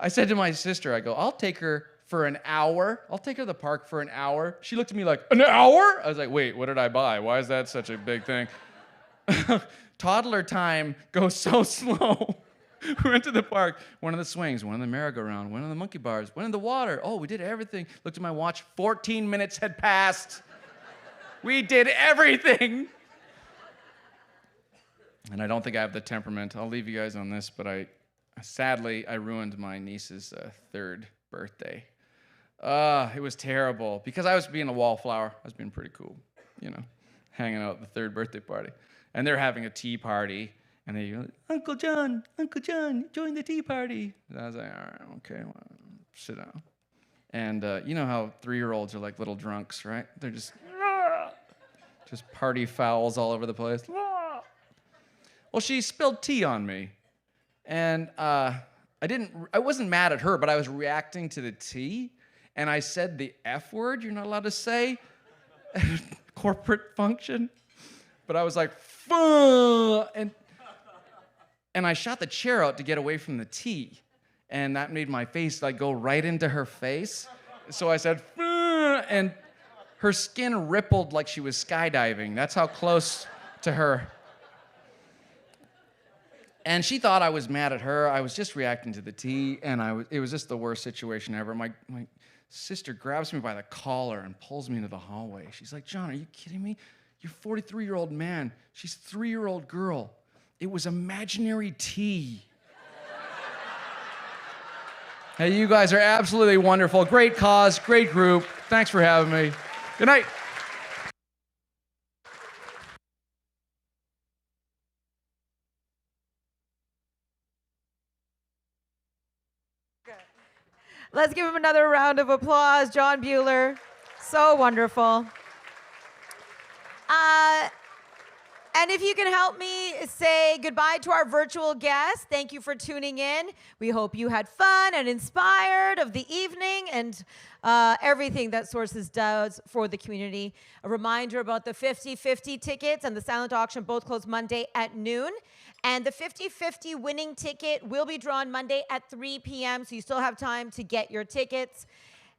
said to my sister, I go, I'll take her for an hour. I'll take her to the park for an hour. She looked at me like, an hour? I was like, wait, what did I buy? Why is that such a big thing? Toddler time goes so slow. We went to the park, one of the swings, one of the merry-go-round, one of the monkey bars, one in the water. We did everything. Looked at my watch, 14 minutes had passed. We did everything. And I don't think I have the temperament. I'll leave you guys on this, but sadly, I ruined my niece's third birthday. It was terrible because I was being a wallflower. I was being pretty cool, hanging out at the third birthday party. And they're having a tea party. And they go, Uncle John, join the tea party. And I was like, all right, okay, well, sit down. And you know how 3-year-olds are like little drunks, right? They're just party fouls all over the place. Well, she spilled tea on me. And I wasn't mad at her, but I was reacting to the tea. And I said the F word you're not allowed to say at a corporate function. But I was like, fuh, and I shot the chair out to get away from the tea. And that made my face go right into her face. So I said, fuh, and her skin rippled like she was skydiving. That's how close to her. And she thought I was mad at her. I was just reacting to the tea, and it was just the worst situation ever. My sister grabs me by the collar and pulls me into the hallway. She's like, John, are you kidding me? You're a 43-year-old man. She's a 3-year-old girl. It was imaginary tea. Hey, you guys are absolutely wonderful. Great cause, great group. Thanks for having me. Good night. Let's give him another round of applause. John Bueller, So wonderful. And if you can help me say goodbye to our virtual guests, thank you for tuning in. We hope you had fun and inspired of the evening and everything that Sources does for the community. A reminder about the 50/50 tickets and the silent auction both close Monday at noon. And the 50/50 winning ticket will be drawn Monday at 3 p.m., so you still have time to get your tickets.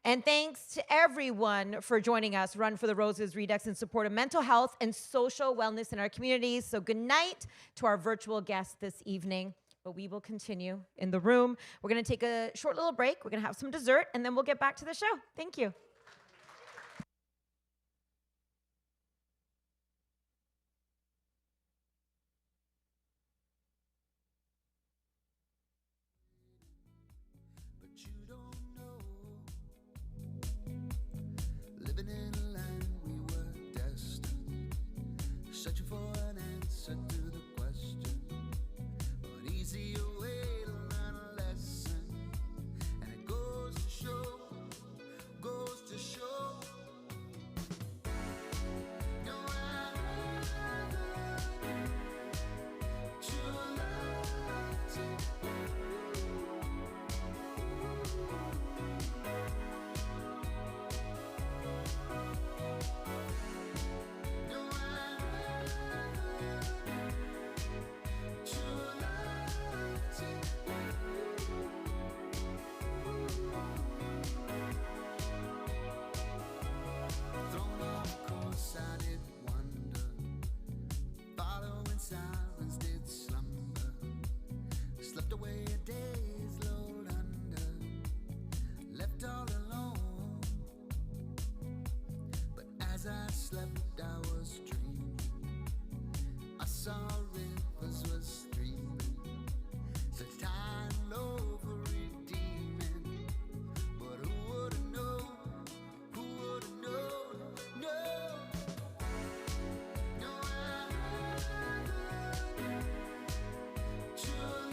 And thanks to everyone for joining us, Run for the Roses Redux, in support of mental health and social wellness in our communities. So good night to our virtual guests this evening. But we will continue in the room. We're going to take a short little break. We're going to have some dessert, and then we'll get back to the show. Thank you. Living in a land we were destined, searching for an answer to the question, an easier way to learn a lesson, and it goes to show, no thrown off course I did wonder, following silence did slumber, slept away a day's load under, left all alone. But as I slept I was dreaming, I saw rivers were streaming, such time over redeeming. But who would've known, no, true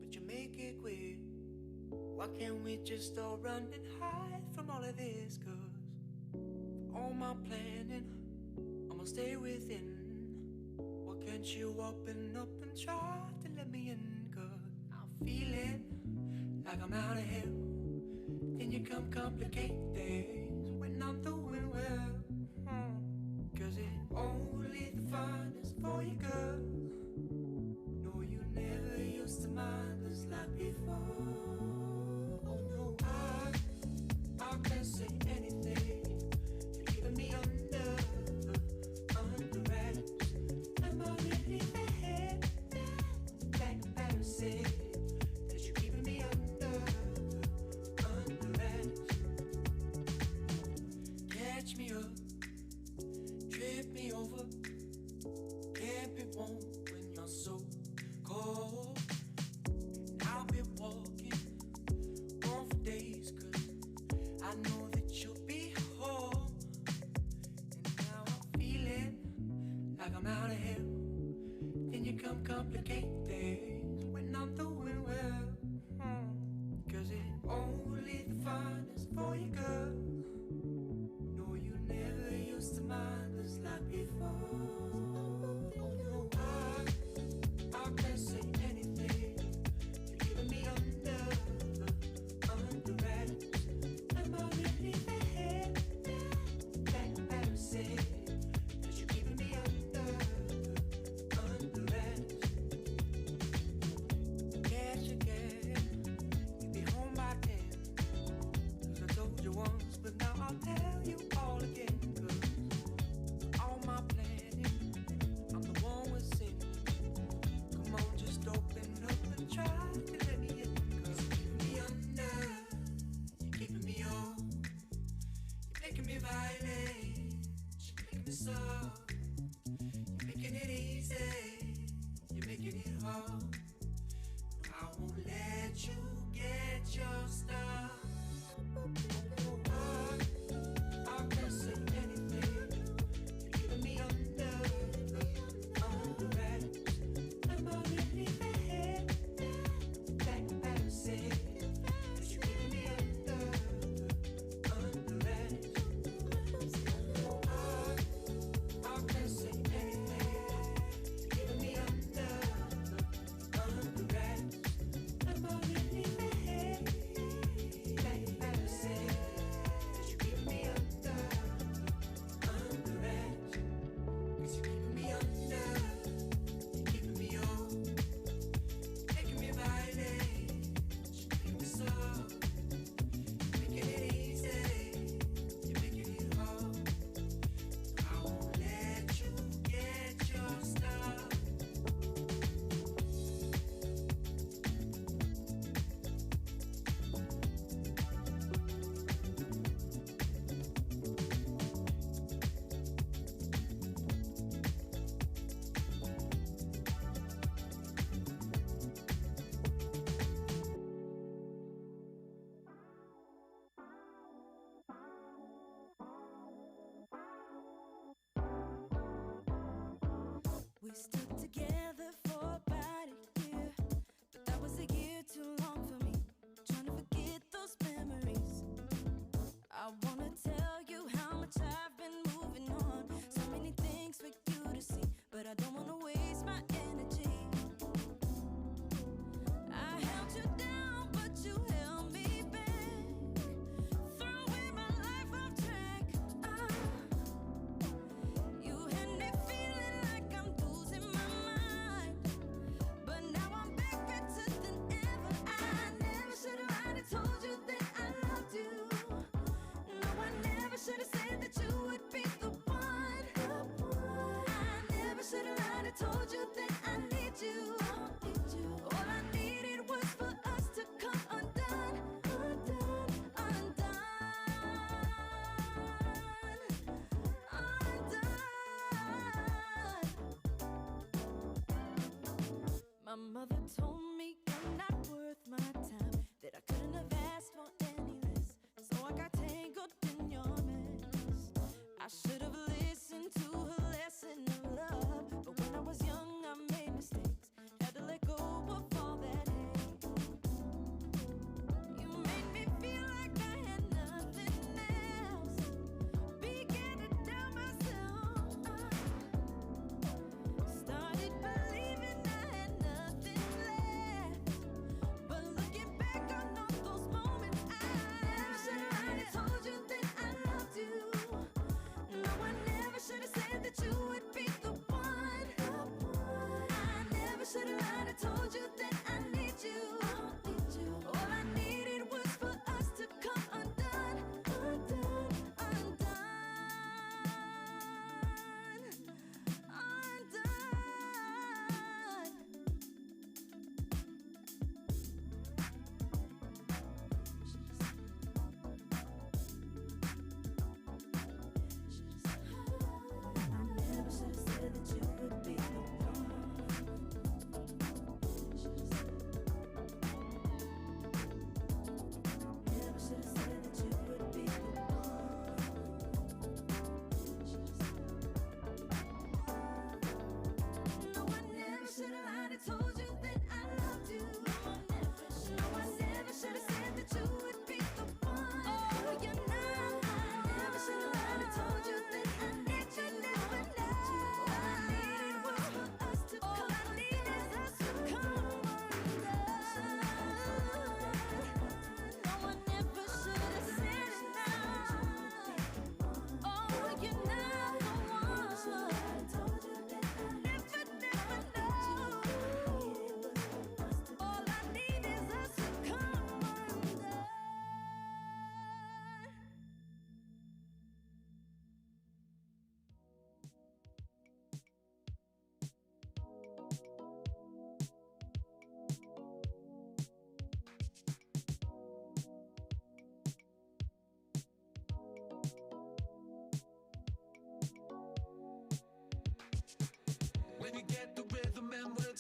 but you make it quick. Why can't we just all run and hide from all of this? 'Cause for all my planning, I'ma stay within. Why can't you open up and try to let me in? 'Cause I'm feeling like I'm out of hell. Then you come complicate things when I'm doing well. 'Cause it's only the finest for you, girl. complicate things when I'm doing well. Cause it only the finest for you, girl. No, you never used to mind us like before. I can't say anything. You're giving me under wraps. I'm already there. That embarrassing. Cause you're keeping me under wraps. Catch again. You'll be home by 10. Cause I told you once, but now I'll tell you all again. Cause all my planning, I'm the one with sin. Come on, just open up and try to let me in. Cause you're keeping me under, you're keeping me on. You're making me violent, you're making me soft. You're making it easy, you're making it hard. I won't let you get your stuff. I can't say anything. You're keeping me under wraps. I'm already there. That embarrassing. Cause you're keeping me under wraps. I can't say anything. You're keeping me under wraps. I'm already there. That embarrassing. Cause you're keeping me under wraps. Cause you're keeping me under. You're keeping me on. Making me violent. You're making me soft. You're making it easy. You're making it hard. I won't let you get your stuff. We stood together for about a year, but that was a year too long for me. Trying to forget those memories. I wanna tell you how much I've been moving on. So many things for you to see, but I don't wanna waste my energy. I held you down, but you held me back. Throwing my life off track. You had me feeling like I'm losing my mind, but now I'm back better than ever. I never should've lied and told you that I loved you. No, I never should've said that you would be the one. I never should've lied and told you that I need you. All I needed was for us to come undone, undone, undone. My mother told me you're not worth my time, that I couldn't have asked for any less. So I got tangled in your mess. I should have listened to her lesson of love, but when I was young I made mistakes. Had to let go of all that hate. You made me feel like I had nothing else. Began to doubt myself. I started believing I had nothing left. But looking back on all those moments, I never should've lied and told you that I loved you. No, I never should've said that you would be the one. I never should've lied and told you that I need you. All I needed was for us to come undone, undone, undone, undone. I never should've said that you would be the one.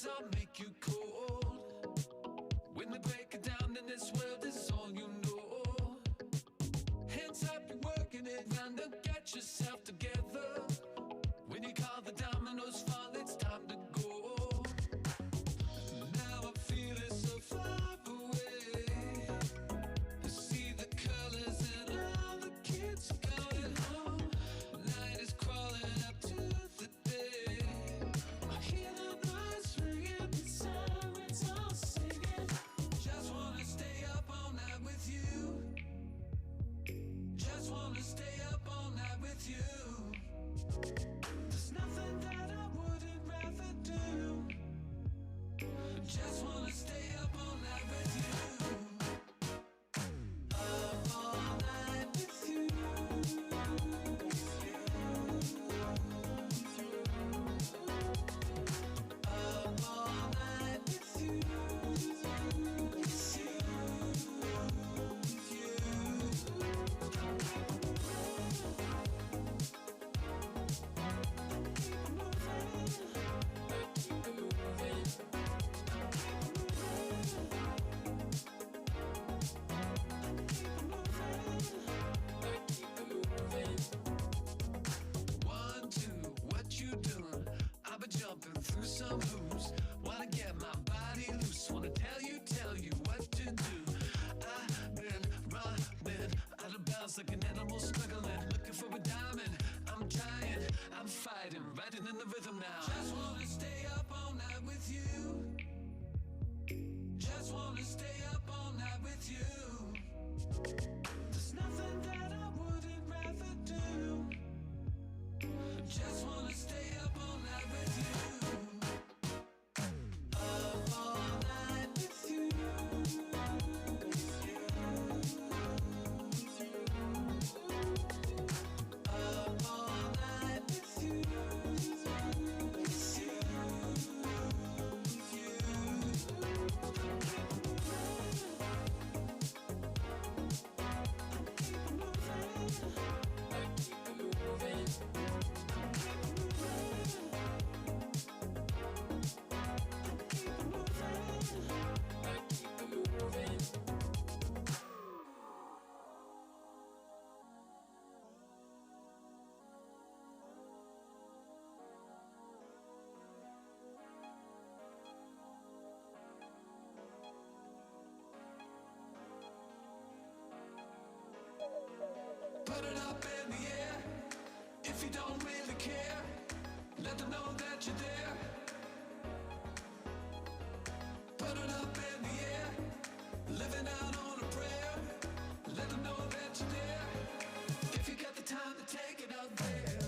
silence, I'll make you cold. When we break it down in this world, this is all you know. Hands up, you're working it round and get yourself together. When you call the dominoes fall, it's time to go. Now I feel it so far away. I see the colors and all the kids going home. Night is crawling up to the day. I hear the noise ringing, the sirens all singing. Just wanna stay up all night with you. Just wanna stay up all night with you. There's nothing that I wouldn't rather do. Just wanna stay up all night with you. Up all night with you. Up all night with you. With you. One, two, what you doing? I've been jumping through some hoops. Wanna get my body loose. Wanna tell you what to do. I've been running out of bounds like an animal struggling. Looking for a diamond. I'm trying, I'm fighting, riding in the rhythm now. Just wanna stay up all night with you. Just wanna stay up all night with you. There's nothing that I wouldn't rather do. Just wanna stay up all night with you. Up all night with you. Up all night with you. With you. Put it up in the air. If you don't really care, let them know that you're there. Put it up in the air. Living out on a prayer. Let them know that you're there. If you got the time to take it out there.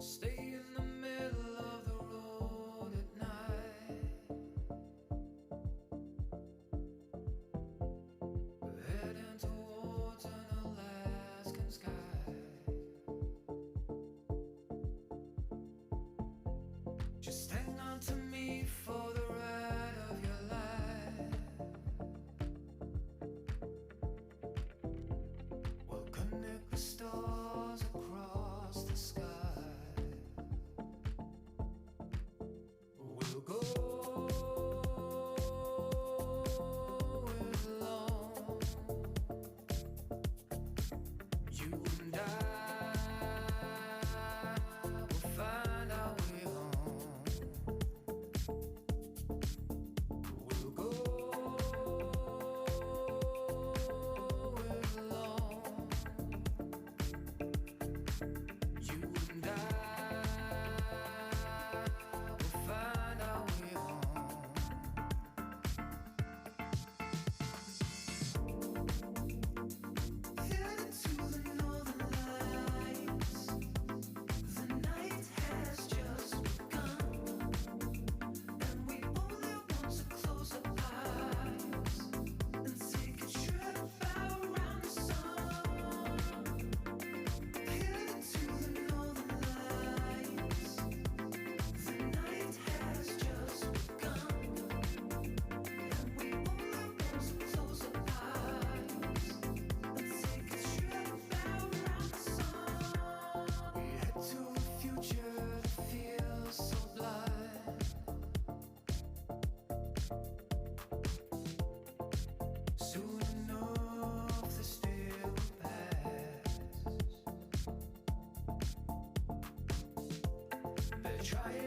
Stay in the middle of the road at night. We're heading towards an Alaskan sky. Just hang on to me for the ride of your life. We'll connect the stars across the sky. We'll go alone. You and I will find our way home. try